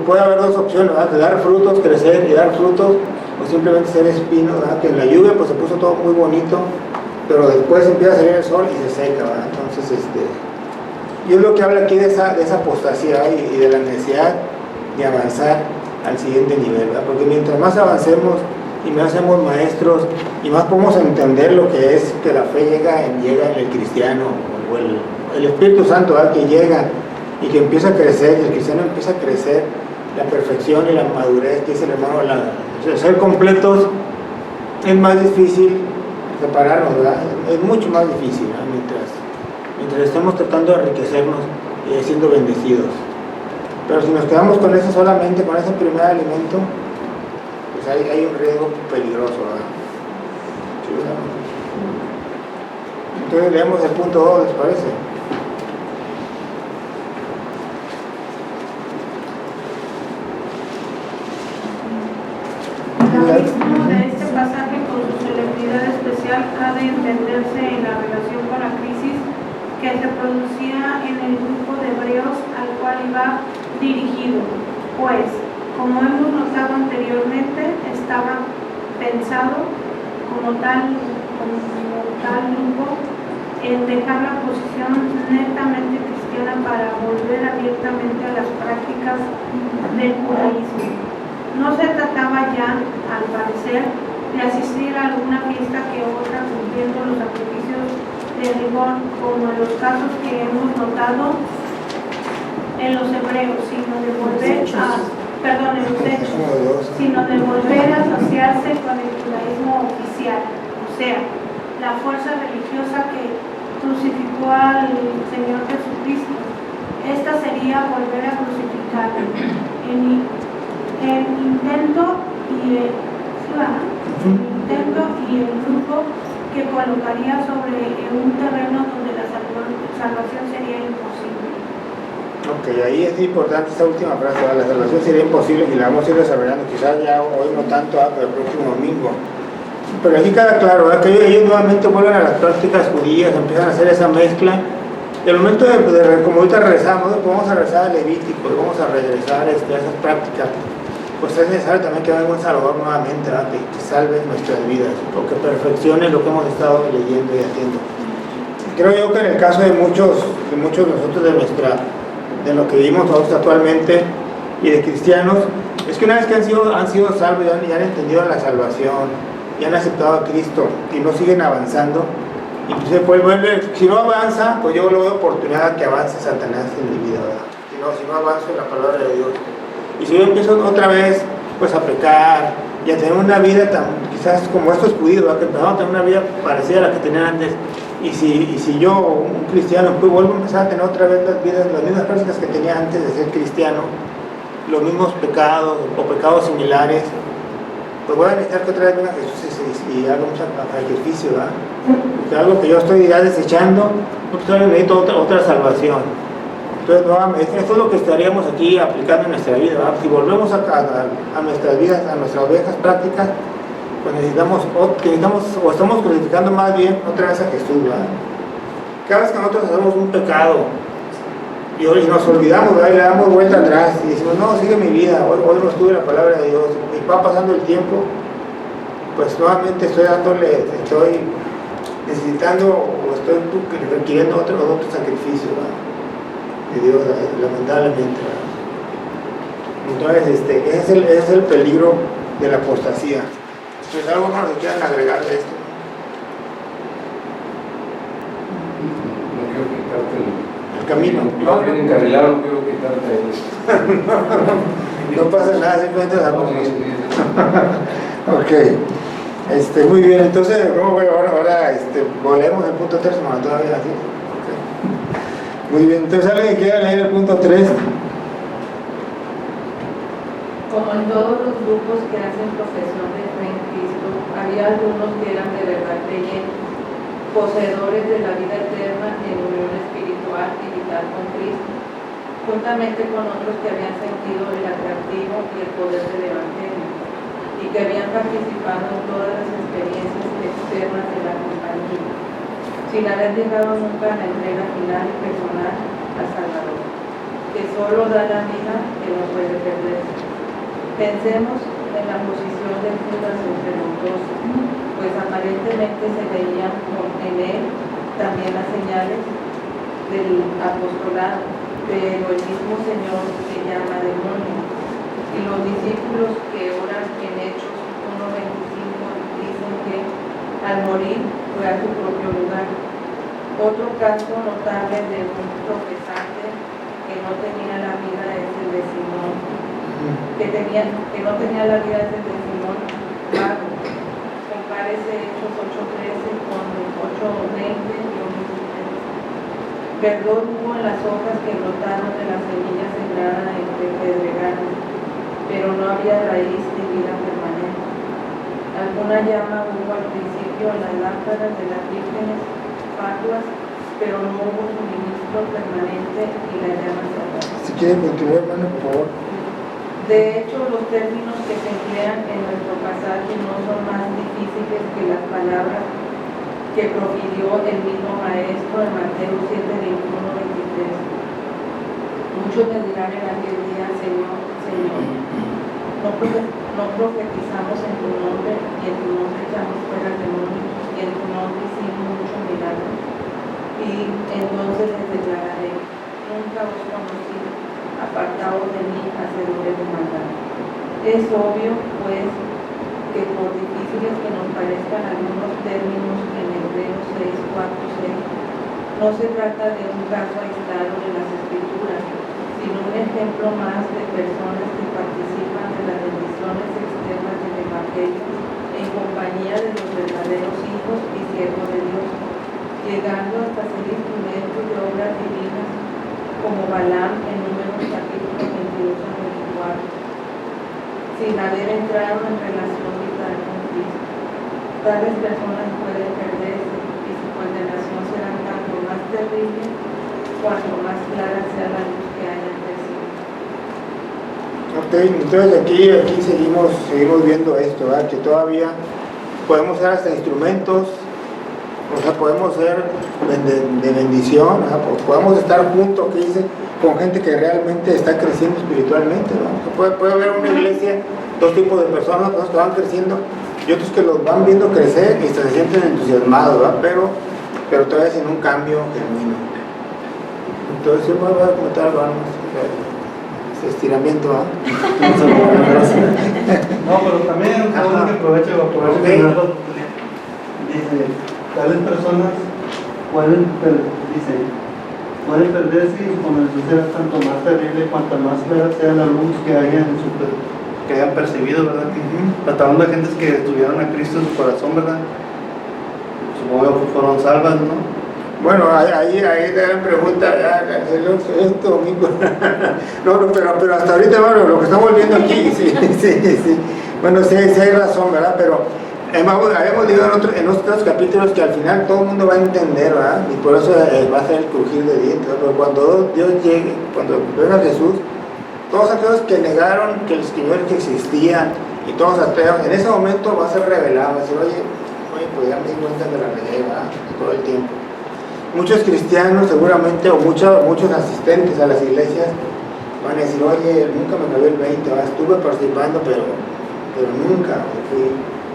Speaker 1: puede haber dos opciones, ¿verdad? De dar frutos, crecer y dar frutos, o simplemente ser espino, ¿verdad? Que en la lluvia pues se puso todo muy bonito, pero después empieza a salir el sol y se seca, ¿verdad? Entonces, y es lo que habla aquí de esa apostasía y de la necesidad de avanzar al siguiente nivel, ¿verdad? Porque mientras más avancemos y más seamos maestros y más podemos entender lo que es que la fe llega en el cristiano, o el Espíritu Santo, ¿verdad? Que llega y que empieza a crecer, y el cristiano empieza a crecer, la perfección y la madurez, que dice el hermano, ser completos es más difícil separarnos, ¿verdad? Es mucho más difícil, ¿verdad? Mientras estemos tratando de enriquecernos y siendo bendecidos. Pero si nos quedamos con eso solamente, con ese primer alimento, pues hay un riesgo peligroso, ¿verdad? ¿Sí, verdad? Entonces leemos el punto 2, ¿les parece?
Speaker 2: Lo mismo de este pasaje con su solemnidad especial ha de entenderse en la relación con la crisis que se producía en el grupo de hebreos al cual iba dirigido, pues, como hemos notado anteriormente, estaba pensado como tal grupo en dejar la posición netamente cristiana para volver abiertamente a las prácticas del judaísmo. No se trataba ya, al parecer, de asistir a alguna fiesta que otra cumpliendo los sacrificios de rigor, como en los casos que hemos notado en los hebreos, sino de volver a asociarse con el judaísmo oficial, o sea, la fuerza religiosa que crucificó al Señor Jesucristo. Esta sería volver a crucificarlo. El intento y el grupo que colocaría sobre un terreno donde la salvación sería imposible.
Speaker 1: Ok, ahí es importante esta última frase, ¿verdad? La salvación sería imposible y la vamos a ir desarrollando, quizás ya hoy no tanto, pero el próximo domingo. Pero aquí queda claro, ¿verdad? Que ellos nuevamente vuelven a las prácticas judías, empiezan a hacer esa mezcla. Y al momento como ahorita regresamos, vamos a regresar a Levítico, vamos a regresar a esas prácticas, pues es necesario también que venga un Salvador nuevamente, ¿verdad? Que salve nuestras vidas, o que perfeccione lo que hemos estado leyendo y haciendo. Creo yo que en el caso de muchos de nosotros, de lo que vivimos nosotros actualmente y de cristianos, es que una vez que han sido salvos y han entendido la salvación y han aceptado a Cristo y no siguen avanzando, inclusive si no avanza, pues yo lo veo oportunidad que avance Satanás en mi vida, ¿verdad? Si no avanzo en la palabra de Dios. Y si yo empiezo otra vez pues a pecar y a tener una vida quizás como estos judíos, que empezamos a tener una vida parecida a la que tenían antes, y si yo, un cristiano, pues vuelvo a empezar a tener otra vez las mismas prácticas que tenía antes de ser cristiano, los mismos pecados o pecados similares, pues voy a necesitar que otra vez venga Jesús y haga un sacrificio, ¿verdad? Porque algo que yo estoy ya desechando, pues necesito otra salvación. Entonces, nuevamente, esto es lo que estaríamos aquí aplicando en nuestra vida, ¿verdad? Si volvemos a nuestras vidas, a nuestras ovejas prácticas, pues necesitamos o estamos crucificando más bien otra vez a Jesús, ¿verdad? Cada vez que nosotros hacemos un pecado y nos olvidamos, ¿verdad? Y le damos vuelta atrás y decimos, no, sigue mi vida, hoy no estuve la palabra de Dios, y va pasando el tiempo, pues nuevamente estoy necesitando o estoy requiriendo otro sacrificio, ¿verdad? De Dios, lamentablemente, ¿verdad? Entonces, ese es el peligro de la apostasía. Pues algo más que quieran agregar de esto.
Speaker 5: No quiero quitarte
Speaker 1: El camino.
Speaker 5: No, bien encarrilado, no quiero quitarte
Speaker 1: No pasa nada, simplemente la
Speaker 5: no, sí, sí.
Speaker 1: Ok. Muy bien, entonces, ¿cómo voy ahora? Volvemos al punto 3, no, todavía así. Okay. Muy bien, entonces, ¿alguien quiere leer el punto 3?
Speaker 9: Como en todos los grupos que hacen profesión de fe en Cristo, había algunos que eran de verdad creyentes, poseedores de la vida eterna en unión espiritual y vital con Cristo, juntamente con otros que habían sentido el atractivo y el poder del Evangelio, y que habían participado en todas las experiencias externas de la compañía, sin haber llegado nunca a la entrega final y personal al Salvador, que solo da la vida que no puede perderse. Pensemos en la posición de Judas entre los dos, pues aparentemente se veían en él también las señales del apostolado, pero el mismo Señor se llama demonio. Y los discípulos que oran en Hechos 1:25 dicen que al morir fue a su propio lugar. Otro caso notable de un profesante que no tenía la vida es el de Simón, que no tenía la vida de Simón Mago. Compárese Hechos 8:13 con 8:20 y 1:23. Verdor hubo en las hojas que brotaron de las semillas sembradas entre pedregales, pero no había raíz de vida permanente. Alguna llama hubo al principio en las lámparas de las vírgenes fatuas, pero no hubo suministro permanente y la llama se apagó.
Speaker 1: Si quieren continuar, hermano, por favor.
Speaker 9: De hecho, los términos que se emplean en nuestro pasaje no son más difíciles que las palabras que profirió el mismo Maestro en Mateo 7:21-23. Muchos me dirán en aquel día, Señor, Señor, no profetizamos en tu nombre, y en tu nombre echamos fuera demonios, y en tu nombre hicimos muchos milagros. Y entonces les declararé, nunca os conocí, apartaos de mí, hacedores de maldad. Es obvio, pues, que por difíciles que nos parezcan algunos términos en Hebreos 6:4-6, no se trata de un caso aislado de las Escrituras, sino un ejemplo más de personas que participan de las bendiciones externas del Evangelio en compañía de los verdaderos hijos y siervos de Dios, llegando hasta ser instrumentos de obras divinas, como Balaam en Números capítulo 22-24, sin haber entrado en relación vital con Cristo. Tales personas pueden perderse y su condenación será tanto más terrible cuanto más clara sea la luz que haya entre sí.
Speaker 1: Ok, entonces aquí seguimos viendo esto, ¿verdad? Que todavía podemos ser hasta instrumentos, o sea, podemos ser de bendición, ¿verdad? Podemos estar juntos, que dice, con gente que realmente está creciendo espiritualmente, ¿verdad? Puede haber una iglesia, dos tipos de personas que van creciendo y otros que los van viendo crecer y se sienten entusiasmados, ¿verdad? Pero todavía sin un cambio genuino. Entonces, yo voy a comentar algo más. Estiramiento, ¿ah?
Speaker 10: No, pero también tengo que aprovechar
Speaker 1: Okay.
Speaker 10: Dice, tales personas pueden perderse y su condenación será tanto más terrible cuanto más clara sea la luz que haya en su
Speaker 8: Que hayan percibido, ¿verdad? Tratando de gentes que tuvieron a Cristo en su corazón, ¿verdad? Supongo que fueron salvas, ¿no?
Speaker 1: Bueno, ahí te dan pregunta, este domingo. No, pero hasta ahorita, bueno, lo que estamos viendo aquí, sí. Bueno, sí hay razón, ¿verdad? Pero habíamos leído en otros capítulos que al final todo el mundo va a entender, ¿verdad? Y por eso va a ser el crujir de dientes, ¿no? Pero cuando Dios llegue, cuando venga Jesús, todos aquellos que negaron que el Señor que existía y todos ateos, en ese momento va a ser revelado, va a decir, oye, pues ya me di cuenta de la regué, ¿verdad? Todo el tiempo. Muchos cristianos seguramente, o muchos asistentes a las iglesias, van a decir, oye, nunca me cayó el 20, ¿verdad? Estuve participando, pero nunca fui.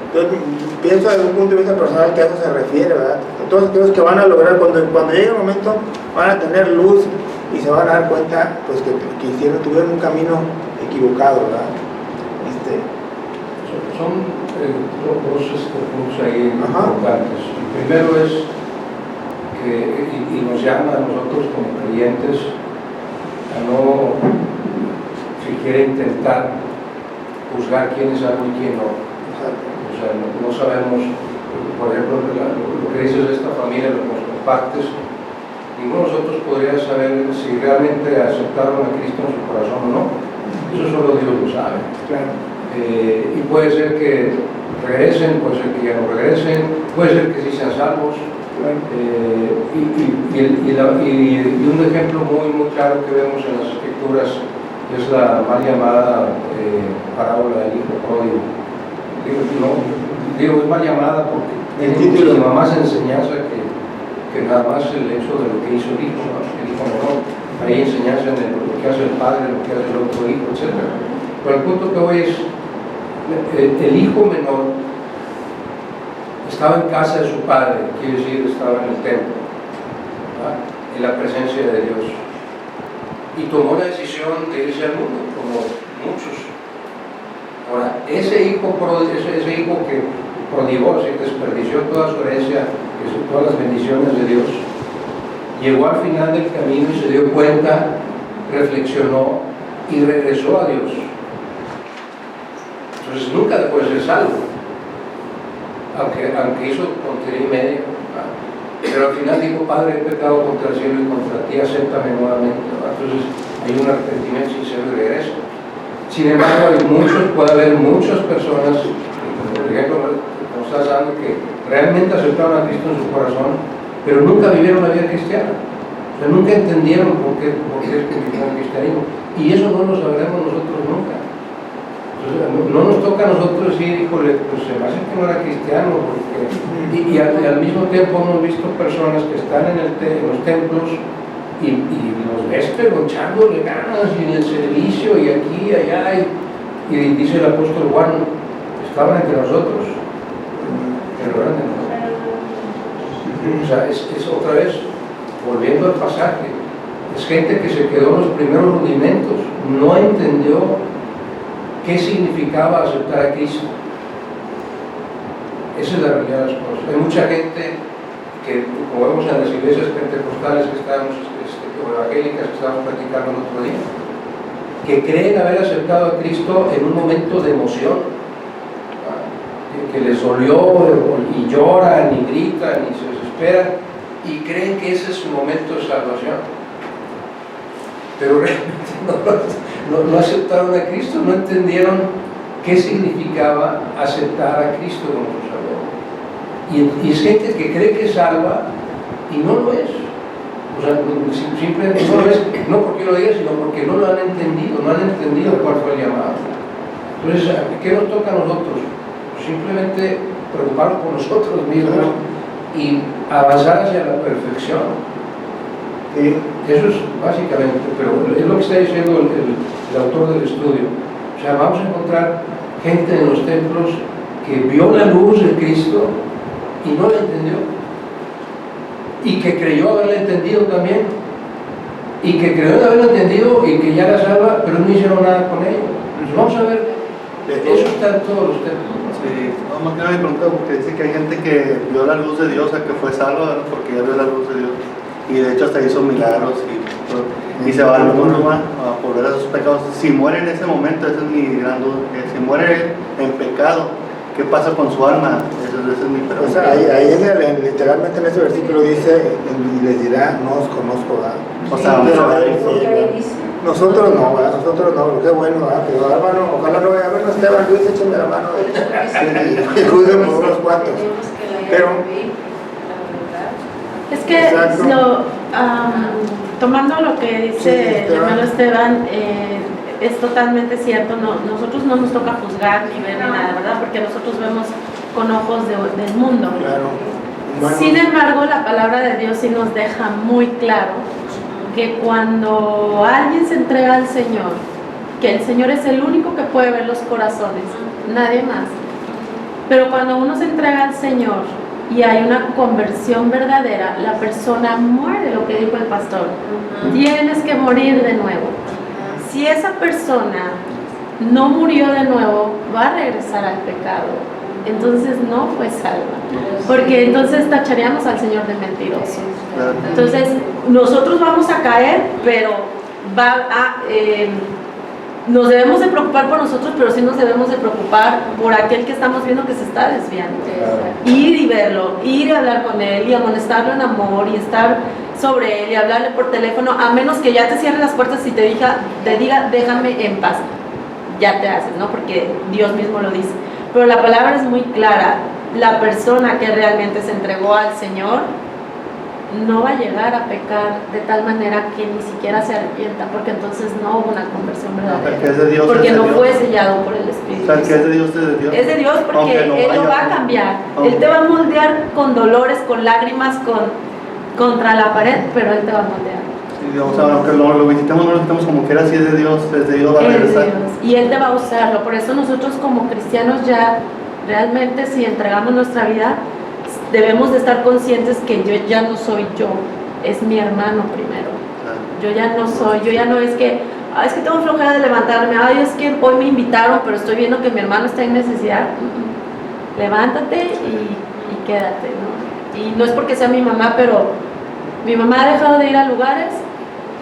Speaker 1: Entonces, pienso desde un punto de vista personal que a eso se refiere, ¿verdad? Todos aquellos que van a lograr, cuando llegue el momento, van a tener luz y se van a dar cuenta pues, que tuvieron un camino equivocado, ¿verdad?
Speaker 5: Son dos puntos ahí importantes. El primero es que, y nos llama a nosotros como creyentes a no siquiera intentar juzgar quién es algo y quién no. O sea, no sabemos, por ejemplo, lo que dices de esta familia, lo que nos compartes, ninguno de nosotros podría saber si realmente aceptaron a Cristo en su corazón o no. Eso solo Dios lo sabe.
Speaker 1: Claro.
Speaker 5: Y puede ser que regresen, puede ser que ya no regresen, puede ser que sí sean salvos. Y un ejemplo muy claro que vemos en las Escrituras es la mal llamada parábola del hijo pródigo. Digo, es mal llamada porque tiene muchísima más enseñanza que nada más el hecho de lo que hizo el hijo, ¿no? El hijo menor. Hay enseñanza en lo que hace el padre, lo que hace el otro hijo, etc. Pero el punto que voy es, el hijo menor estaba en casa de su padre, quiere decir, estaba en el templo, ¿verdad? En la presencia de Dios. Y tomó la decisión de irse al mundo, como muchos. Ahora, ese hijo que prodigó, que desperdició toda su herencia, todas las bendiciones de Dios, llegó al final del camino y se dio cuenta, reflexionó y regresó a Dios. Entonces nunca dejó de ser salvo, aunque hizo tontería y media, pero al final dijo, Padre, he pecado contra el cielo y contra ti, acéptame nuevamente. Entonces hay un arrepentimiento sincero y regreso. Sin embargo, puede haber muchas personas, por ejemplo, como estás dando, que realmente aceptaron a Cristo en su corazón, pero nunca vivieron la vida cristiana. O sea, nunca entendieron por qué es que vivieron el cristianismo. Y eso no lo sabremos nosotros nunca. Entonces, no nos toca a nosotros decir, híjole, pues se me hace que no era cristiano, porque... y al mismo tiempo hemos visto personas que están en los templos y los ves pero echándole ganas y en el servicio y aquí y allá, y dice el apóstol Juan, estaban entre nosotros, pero eran de nosotros. O sea, es otra vez, volviendo al pasaje, es gente que se quedó en los primeros rudimentos, no entendió qué significaba aceptar a Cristo. Esa es la realidad de las cosas. Hay mucha gente que, como vemos en las iglesias pentecostales que estábamos, o evangélicas que estábamos practicando el otro día, que creen haber aceptado a Cristo en un momento de emoción, que les dolió y lloran y gritan y se desesperan y creen que ese es su momento de salvación, pero realmente no aceptaron a Cristo, no entendieron qué significaba aceptar a Cristo como su Salvador. Y es gente que cree que es salva y no lo es. O sea, simplemente no lo es, no porque lo diga, sino porque no lo han entendido, no han entendido cuál fue el llamado. Entonces, ¿qué nos toca a nosotros? Simplemente preocuparnos por nosotros mismos y avanzar hacia la perfección. Eso es básicamente, pero es lo que está diciendo el autor del estudio. O sea, vamos a encontrar gente en los templos que vio la luz de Cristo y no la entendió, y que creyó haberla entendido también, y que creyó haberla entendido y que ya la salva, pero no hicieron nada con ello. Entonces, vamos a ver, eso está en todos los templos.
Speaker 8: Sí, no me pregunta porque dice que hay gente que vio la luz de Dios, a que fue salva, porque ya vio la luz de Dios. Y de hecho hasta hizo milagros y se va al mundo a volver a sus pecados. Si muere en ese momento, esa es mi gran duda, que si muere en pecado, ¿qué pasa con su alma? Esa es mi pregunta.
Speaker 1: O sea, ahí literalmente en ese versículo dice, y les dirá, no os conozco, ¿verdad?
Speaker 8: O sea,
Speaker 1: nosotros no, ¿verdad? Nosotros no, qué bueno, ¿verdad? Pero hermano, ojalá no vaya a vernos Esteban Luis, échame la mano y juzguen por unos cuantos. Pero,
Speaker 4: es que tomando lo que dice el hermano Esteban, es totalmente cierto. Nosotros no nos toca juzgar ni ver ni nada, ¿verdad? Porque nosotros vemos con ojos del mundo.
Speaker 1: claro, humanos.
Speaker 4: Sin embargo, la palabra de Dios sí nos deja muy claro que cuando alguien se entrega al Señor, que el Señor es el único que puede ver los corazones, nadie más. Pero cuando uno se entrega al Señor y hay una conversión verdadera, la persona muere, lo que dijo el pastor. Tienes que morir de nuevo. Si esa persona no murió de nuevo, va a regresar al pecado. Entonces no fue salva. Porque entonces tacharíamos al Señor de mentiroso. Entonces nosotros vamos a caer, pero nos debemos de preocupar por nosotros, pero sí nos debemos de preocupar por aquel que estamos viendo que se está desviando. Ir y verlo, ir y hablar con él y amonestarlo en amor y estar sobre él y hablarle por teléfono, a menos que ya te cierre las puertas y te diga déjame en paz. Ya te haces, ¿no? Porque Dios mismo lo dice. Pero la palabra es muy clara. La persona que realmente se entregó al Señor no va a llegar a pecar de tal manera que ni siquiera se arrepienta, porque entonces no hubo una conversión verdadera.
Speaker 8: Porque es de Dios,
Speaker 4: porque
Speaker 8: es de
Speaker 4: no
Speaker 8: Dios.
Speaker 4: fue sellado por el Espíritu.
Speaker 8: O sea, que es de Dios, es de Dios.
Speaker 4: Es de Dios porque
Speaker 8: Aunque no
Speaker 4: Él lo
Speaker 8: vaya,
Speaker 4: va a cambiar.
Speaker 8: aunque-
Speaker 4: Él te va a moldear con dolores, con lágrimas, contra la pared, pero Él te va a moldear.
Speaker 8: Sí, o sea, aunque lo visitemos, no lo visitemos como quiera, si es de Dios, va a
Speaker 4: Es de
Speaker 8: regresar.
Speaker 4: Dios. Y Él te va a usarlo. Por eso nosotros como cristianos ya realmente, si entregamos nuestra vida, debemos de estar conscientes que yo ya no soy yo, es mi hermano primero. Yo ya no soy, yo ya no es que tengo flojera de levantarme, es que hoy me invitaron, pero estoy viendo que mi hermano está en necesidad. Levántate y quédate, ¿no? Y no es porque sea mi mamá, pero mi mamá ha dejado de ir a lugares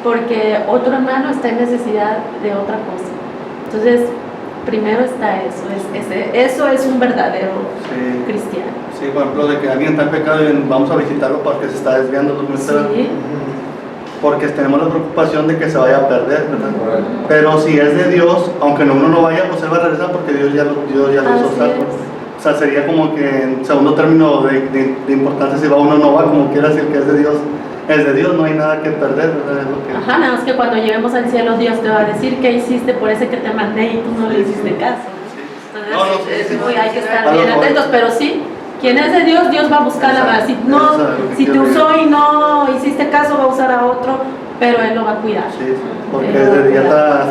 Speaker 4: porque otro hermano está en necesidad de otra cosa. Entonces, primero está eso es un verdadero cristiano.
Speaker 8: Sí, por ejemplo, de que alguien está en pecado y vamos a visitarlo porque se está desviando,
Speaker 4: Sí.
Speaker 8: porque tenemos la preocupación de que se vaya a perder, ¿verdad? Pero si es de Dios, aunque uno no vaya, pues él va a regresar porque Dios ya lo hizo
Speaker 4: Así
Speaker 8: salvo.
Speaker 4: es.
Speaker 8: O sea, sería como que en segundo término de importancia, si va uno o no va, como quiera decir que es de Dios, no hay nada que perder, ¿verdad? Es lo que...
Speaker 4: Ajá, nada más que cuando lleguemos al cielo, Dios te va a decir qué hiciste por ese que te mandé y tú no le hiciste caso. Entonces, hay que estar bien atentos, pero sí, quien es de Dios, Dios va a buscar la verdad. Si te usó y no hiciste caso, va a usar a otro, pero Él lo va a cuidar.
Speaker 8: Sí, porque ya está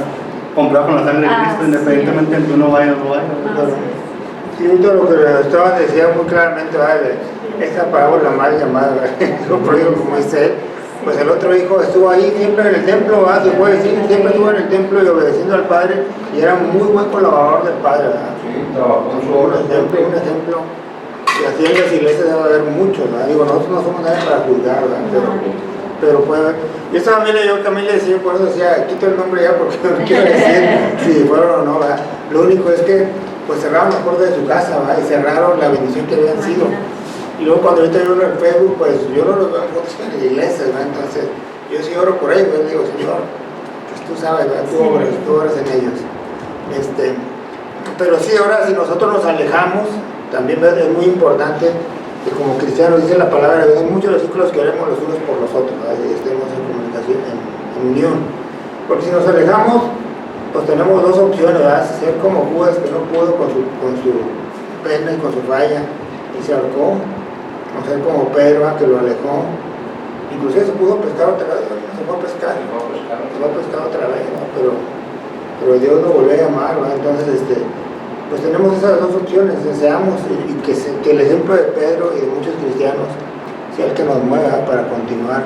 Speaker 8: comprado con la sangre de Cristo, independientemente de que uno vaya o no vaya.
Speaker 1: Sí, todo lo que Esteban decía muy claramente, ¿vale? Esa parábola mal llamada, hijo pródigo, como dice él, pues el otro hijo estuvo ahí siempre en el templo, se puede decir, siempre estuvo en el templo y obedeciendo al padre, y era un muy buen colaborador del padre, ¿verdad?
Speaker 5: Sí, trabajó en su obra.
Speaker 1: Un ejemplo, y así en las iglesias debe haber muchos, ¿verdad? Digo, nosotros no somos nadie para juzgar, ¿verdad? Pero puede haber. Yo esta familia, yo también le decía, por eso decía, quito el nombre ya porque no quiero decir si fueron o no, ¿verdad? Lo único es que pues cerraron las puertas de su casa, ¿verdad? Y cerraron la bendición que habían sido. Y luego cuando ahorita yo en Facebook, pues yo no los veo en fotos en la iglesia, ¿verdad? Entonces yo sí oro por ellos, yo digo, Señor, pues tú sabes, ¿verdad? Tú obras en ellos. Pero sí, ahora si nosotros nos alejamos, también es muy importante que como cristianos, dice la palabra, hay muchos versículos que haremos los unos por los otros, ¿verdad? Y estemos en comunicación, en unión. Porque si nos alejamos, pues tenemos dos opciones, ¿verdad? Ser como Judas, que no pudo con su pena y con su falla y se ahorcó, o ser como Pedro, que lo alejó. Inclusive se pudo pescar otra vez, ¿no? Se fue a pescar otra vez, ¿no? Pero Dios lo volvió a llamar, ¿verdad? Entonces, pues tenemos esas dos opciones, deseamos y que el ejemplo de Pedro y de muchos cristianos sea el que nos mueva para continuar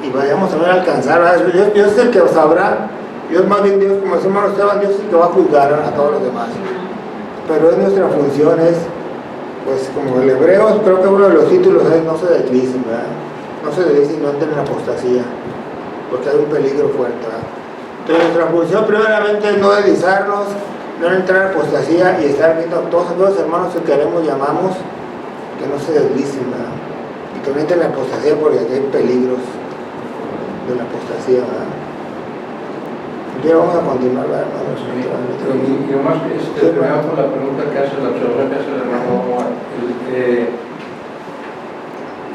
Speaker 1: y vayamos a ver alcanzar, ¿verdad? Dios es el que sabrá. Dios, más bien Dios, como decía hermano Esteban, Dios es el que va a juzgar a todos los demás. Pero es nuestra función, pues como el hebreo, creo que uno de los títulos es no se deslicen, ¿verdad? No se deslicen y no entren en apostasía, porque hay un peligro fuerte, ¿verdad? Entonces nuestra función primeramente es no deslizarnos, no entrar en apostasía y estar viendo a todos aquellos hermanos que queremos, llamamos, que no se deslicen, ¿verdad? Y que no entren en apostasía porque aquí hay peligros de la apostasía, ¿verdad? Ya vamos a continuar, hermano.
Speaker 5: Y nomás terminamos con la pregunta que hace la observación que hace el hermano Omar.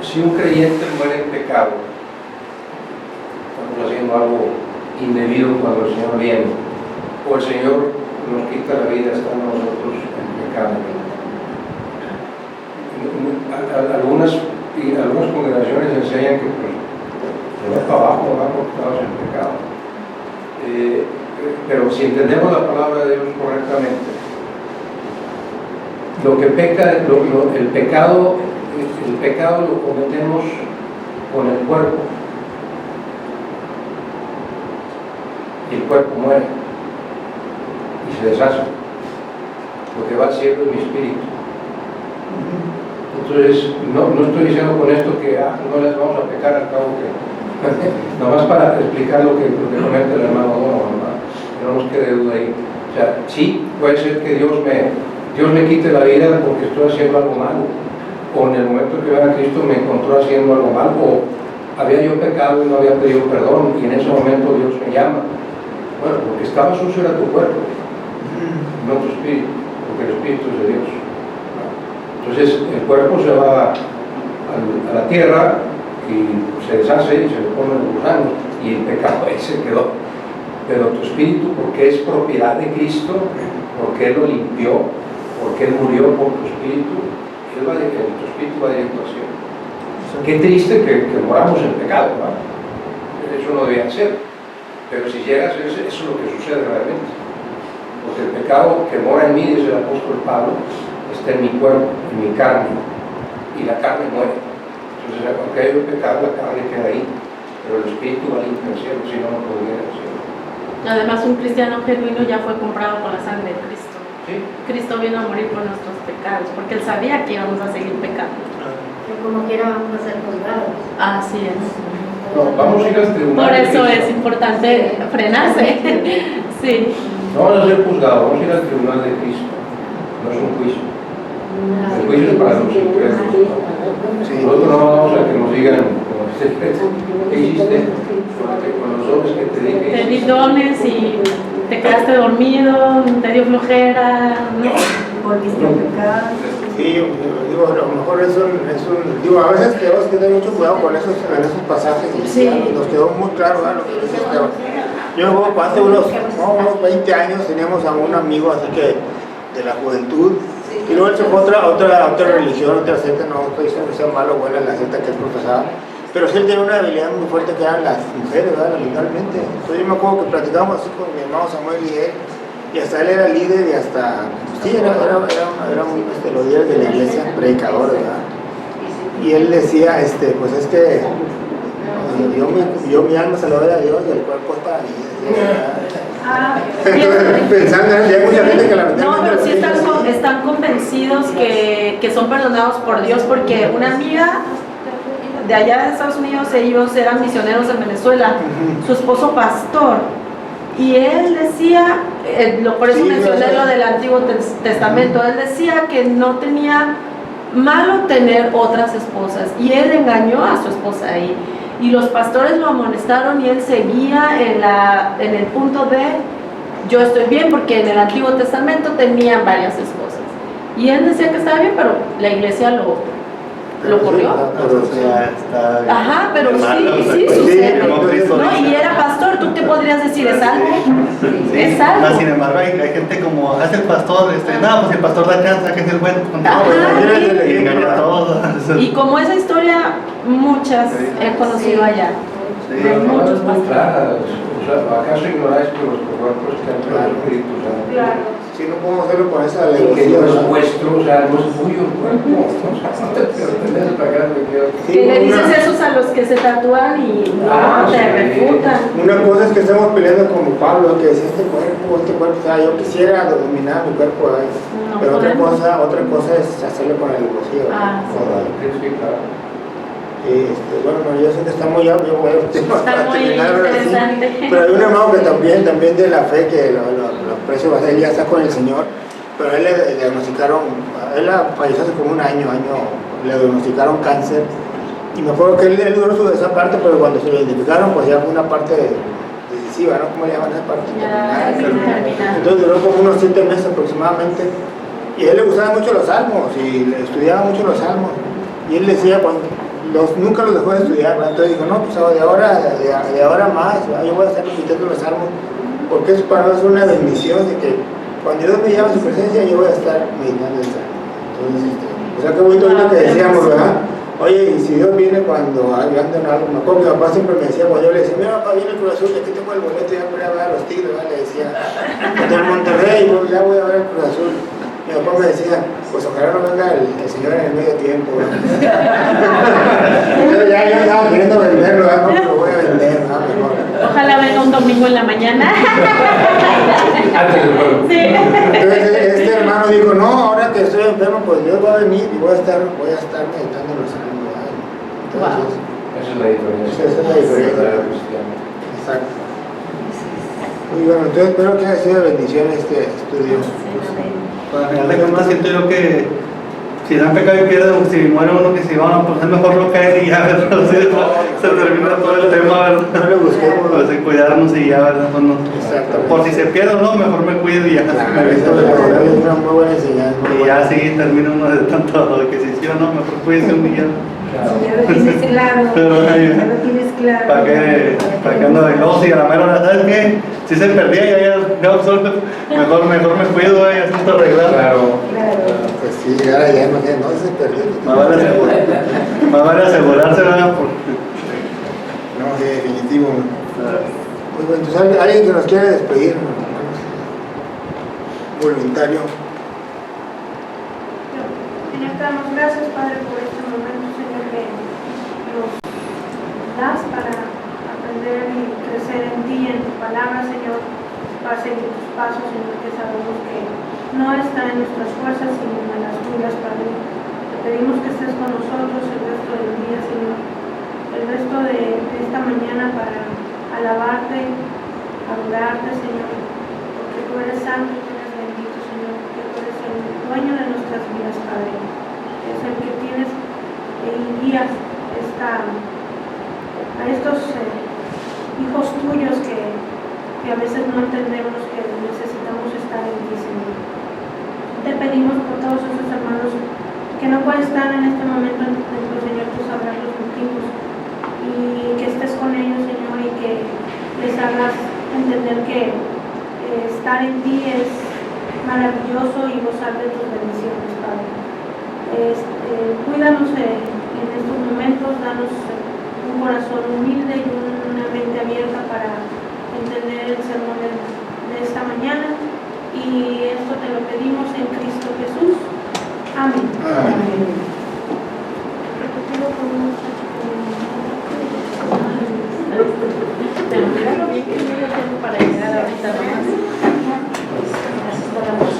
Speaker 5: Si un creyente muere en pecado, estamos haciendo algo indebido cuando el Señor viene, o el Señor nos quita la vida estando nosotros en pecado. Algunas congregaciones enseñan que pues, se va para abajo, va porque estamos en pecado. Pero si entendemos la palabra de Dios correctamente, lo que peca, el pecado lo cometemos con el cuerpo, y el cuerpo muere y se deshace. Lo que va al cielo es mi espíritu. Entonces, no estoy diciendo con esto que no les vamos a pecar al cabo que nomás para explicar lo que comenta el hermano Donovan, que no nos quede duda ahí. O sea, sí, puede ser que Dios me quite la vida porque estoy haciendo algo malo, o en el momento que venga Cristo me encontró haciendo algo malo, o había yo pecado y no había pedido perdón, y en ese momento Dios me llama. Bueno, porque estaba sucio era tu cuerpo, no tu espíritu, porque el espíritu es de Dios. Entonces el cuerpo se va a la tierra y se deshace y se le ponen los gusanos y el pecado ahí se quedó. Pero tu espíritu, porque es propiedad de Cristo, porque Él lo limpió, porque Él murió por tu espíritu, tu espíritu va directo al cielo. Qué triste que moramos en pecado, ¿no? Eso no debía ser. Pero si llegas, eso es lo que sucede realmente. Porque el pecado que mora en mí, dice el apóstol Pablo, está en mi cuerpo, en mi carne, y la carne muere. Entonces, aunque hay un pecado, la carne queda ahí, pero el espíritu va limpio al cielo, si no, no podría ir al cielo.
Speaker 4: Además, un cristiano genuino ya fue comprado con la sangre de Cristo.
Speaker 5: ¿Sí?
Speaker 4: Cristo vino a morir por nuestros pecados, porque Él sabía que íbamos a seguir pecando.
Speaker 7: Pero como quiera vamos a ser juzgados.
Speaker 4: Así es.
Speaker 5: No, vamos a ir al tribunal.
Speaker 4: Por eso
Speaker 5: de Cristo.
Speaker 4: es importante frenarse. Sí.
Speaker 5: No vamos a ser juzgados, vamos a ir al tribunal de Cristo. No es un juicio. El juicio es para los incrédulos. Nosotros no vamos a que nos digan, ¿qué hiciste? Con los dones que te dije.
Speaker 4: Te di dones y te quedaste dormido, te dio flojera, ¿no?
Speaker 7: Volviste a pecar.
Speaker 1: Sí, yo digo, a lo mejor digo, a veces tenemos que tener mucho cuidado con esos pasajes.
Speaker 4: Sí.
Speaker 1: Nos quedó muy claro, ¿verdad? Lo que dice Esteban. Yo hace unos 20 años teníamos a un amigo así que de la juventud, y luego él se fue a otra religión, otra secta, no estoy diciendo que sea malo o buena la secta que él profesaba, pero sí él tenía una habilidad muy fuerte que eran las mujeres, ¿verdad? Literalmente. Entonces yo me acuerdo que platicábamos así con mi hermano Samuel y él, y hasta él era líder y hasta, sí, era muy los líderes de la iglesia, predicador, ¿verdad? Y él decía, pues es que yo mi alma se lo doy a Dios y el cuerpo es para mí. Pensando en eso, hay mucha gente que lamentablemente...
Speaker 4: No, pero sí están convencidos que son perdonados por Dios, porque una amiga de allá de Estados Unidos, ellos eran misioneros en Venezuela, su esposo pastor, y él decía, por eso mencioné lo del Antiguo Testamento, él decía que no tenía malo tener otras esposas, y él engañó a su esposa ahí, y los pastores lo amonestaron y él seguía en el punto de yo estoy bien, porque en el Antiguo Testamento tenían varias esposas, y él decía que estaba bien, pero la iglesia lo corrió. Ajá, pero sí sucede. No, y era pastor, tú te podrías decir, ¿es algo? Es algo.
Speaker 8: No, sin embargo, hay gente como, hace el pastor, no, pues el pastor da chance, que es el buen. Y engaña a todos.
Speaker 4: Y como esa historia, muchas he conocido allá.
Speaker 5: Sí, muchos pastores. O sea, ¿acaso ignoráis que vuestro cuerpo está entre los espíritus?
Speaker 4: Claro.
Speaker 1: Sí, no podemos hacerlo con esa
Speaker 5: Que
Speaker 1: alegoría.
Speaker 5: no es vuestro, o sea, no es tuyo el cuerpo.
Speaker 4: Que le dices esos a los que se tatúan y te refutan.
Speaker 1: Una cosa es que estamos peleando como Pablo, que decía este cuerpo, o sea, yo quisiera dominar mi cuerpo,
Speaker 4: No
Speaker 1: pero otra
Speaker 4: podemos.
Speaker 1: cosa es hacerlo con el negocio. Bueno, yo sé que está muy amplio,
Speaker 4: Está muy interesante.
Speaker 1: pero hay un hermano que también de la fe, que lo aprecio bastante, él ya está con el Señor, pero él le diagnosticaron, él falleció hace como un año, le diagnosticaron cáncer, y me acuerdo que él duró esa parte, pero cuando se lo identificaron, pues ya fue una parte intensiva, ¿no? ¿Cómo le llaman esa parte?
Speaker 4: terminar.
Speaker 1: Entonces duró como unos 7 meses aproximadamente. Y a él le gustaban mucho los salmos y estudiaba mucho los salmos. Y él decía, nunca los dejó de estudiar, ¿verdad? Entonces dijo, no, pues de ahora más, ¿verdad? Yo voy a estar repitiendo los salmos, porque eso para nosotros es una bendición de que cuando Dios me llama a su presencia, yo voy a estar meditando el salmo. Entonces, o sea, qué bonito es lo que decíamos, ¿verdad? Oye, y si Dios viene cuando yo ando en algo, me acuerdo que mi papá siempre me decía, cuando yo le decía, mira papá, viene el Cruz Azul, aquí tengo el boleto, ya voy a ver a los Tigres, ¿verdad? Le decía, del Monterrey, pues ya voy a ver el Cruz Azul. Mi papá me decía, pues ojalá no venga el señor en el medio tiempo, ¿verdad? Entonces ya yo estaba queriendo venderlo, ¿verdad? No, pero voy a vender, ¿verdad? Mejor.
Speaker 4: Ojalá venga un domingo en la mañana. Sí.
Speaker 1: Entonces este hermano dijo, no, ahora que estoy enfermo, pues Dios va a venir y voy a estar meditando los salmos, ¿verdad? Entonces,
Speaker 5: Esa es la diferencia.
Speaker 1: Esa es la diferencia. Exacto. Muy bueno, entonces espero que haya sido de bendición este estudio.
Speaker 8: Pues al final de cuentas siento yo que si dan pecado y pierde, si muere uno que si va, pues es mejor no caer y ya, ¿verdad? Se termina todo el tema, ¿verdad?
Speaker 1: No le busquemos.
Speaker 8: Pues de cuidarnos y ya, ¿verdad? Pues no.
Speaker 1: Exactamente.
Speaker 8: Por si se pierde o no, mejor me cuido y ya.
Speaker 1: Claro, eso es una muy buena enseñanza.
Speaker 8: Y ya sí termina uno de tanto de que si sí o no, mejor cuídese un día.
Speaker 7: Si ya lo tienes claro, ya lo tienes claro.
Speaker 8: ¿Para qué ando de gloss y a la mera hora? ¿Sabes qué? Si se perdía, ya solo, mejor me cuido, ya está arreglado.
Speaker 5: Claro.
Speaker 1: Pues sí, ahora ya no se perdió.
Speaker 8: Más vale asegurarse, ¿verdad?
Speaker 1: No, sí, definitivo. Muy bueno, entonces alguien que nos quiere despedir, hermanos. Voluntario.
Speaker 2: Señor, te damos gracias, Padre, por este momento, Señor, que nos das para aprender y crecer en ti, en tu palabra, Señor, para seguir tus pasos, Señor, que sabemos que no está en nuestras fuerzas, sino en las tuyas, Padre. Te pedimos que estés con nosotros el resto del día, Señor, el resto de esta mañana para alabarte, adorarte, Señor, porque tú eres santo y tú eres bendito, Señor, porque tú eres el dueño de nuestras vidas, Padre. Es el que tienes y guías a estos hijos tuyos que a veces no entendemos que necesitamos estar en ti, Señor. Te pedimos por todos esos hermanos que no pueden estar en este momento en tu templo, Señor, tú sabrás los motivos, y que estés con ellos, Señor, y que les hagas entender que estar en ti es maravilloso y gozar de tus bendiciones, Padre. Cuídanos en estos momentos, danos un corazón humilde y una mente abierta para entender el sermón de esta mañana, y esto te lo pedimos en Cristo Jesús. Amén.
Speaker 1: Amén.
Speaker 2: Repetido con un
Speaker 4: Para llegar ahorita nomás. Gracias por la voz.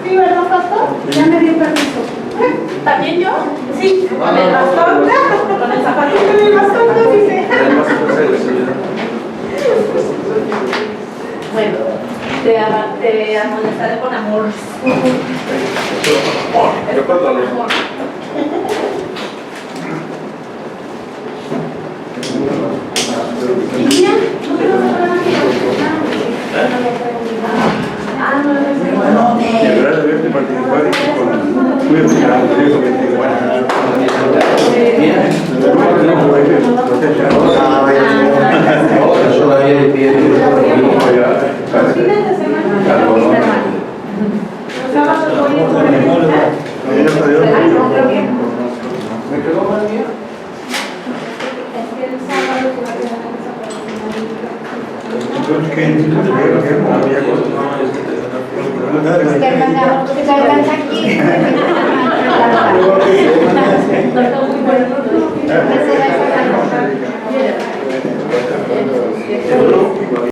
Speaker 2: Sí, ¿verdad, pastor? Ya me dio permiso.
Speaker 4: ¿También yo?
Speaker 2: Sí, con el bastón. Con el zapatito y el bastón, ¿no? Dice.
Speaker 4: Bueno, te amonestaré con amor. Con amor.
Speaker 2: Está muy bueno.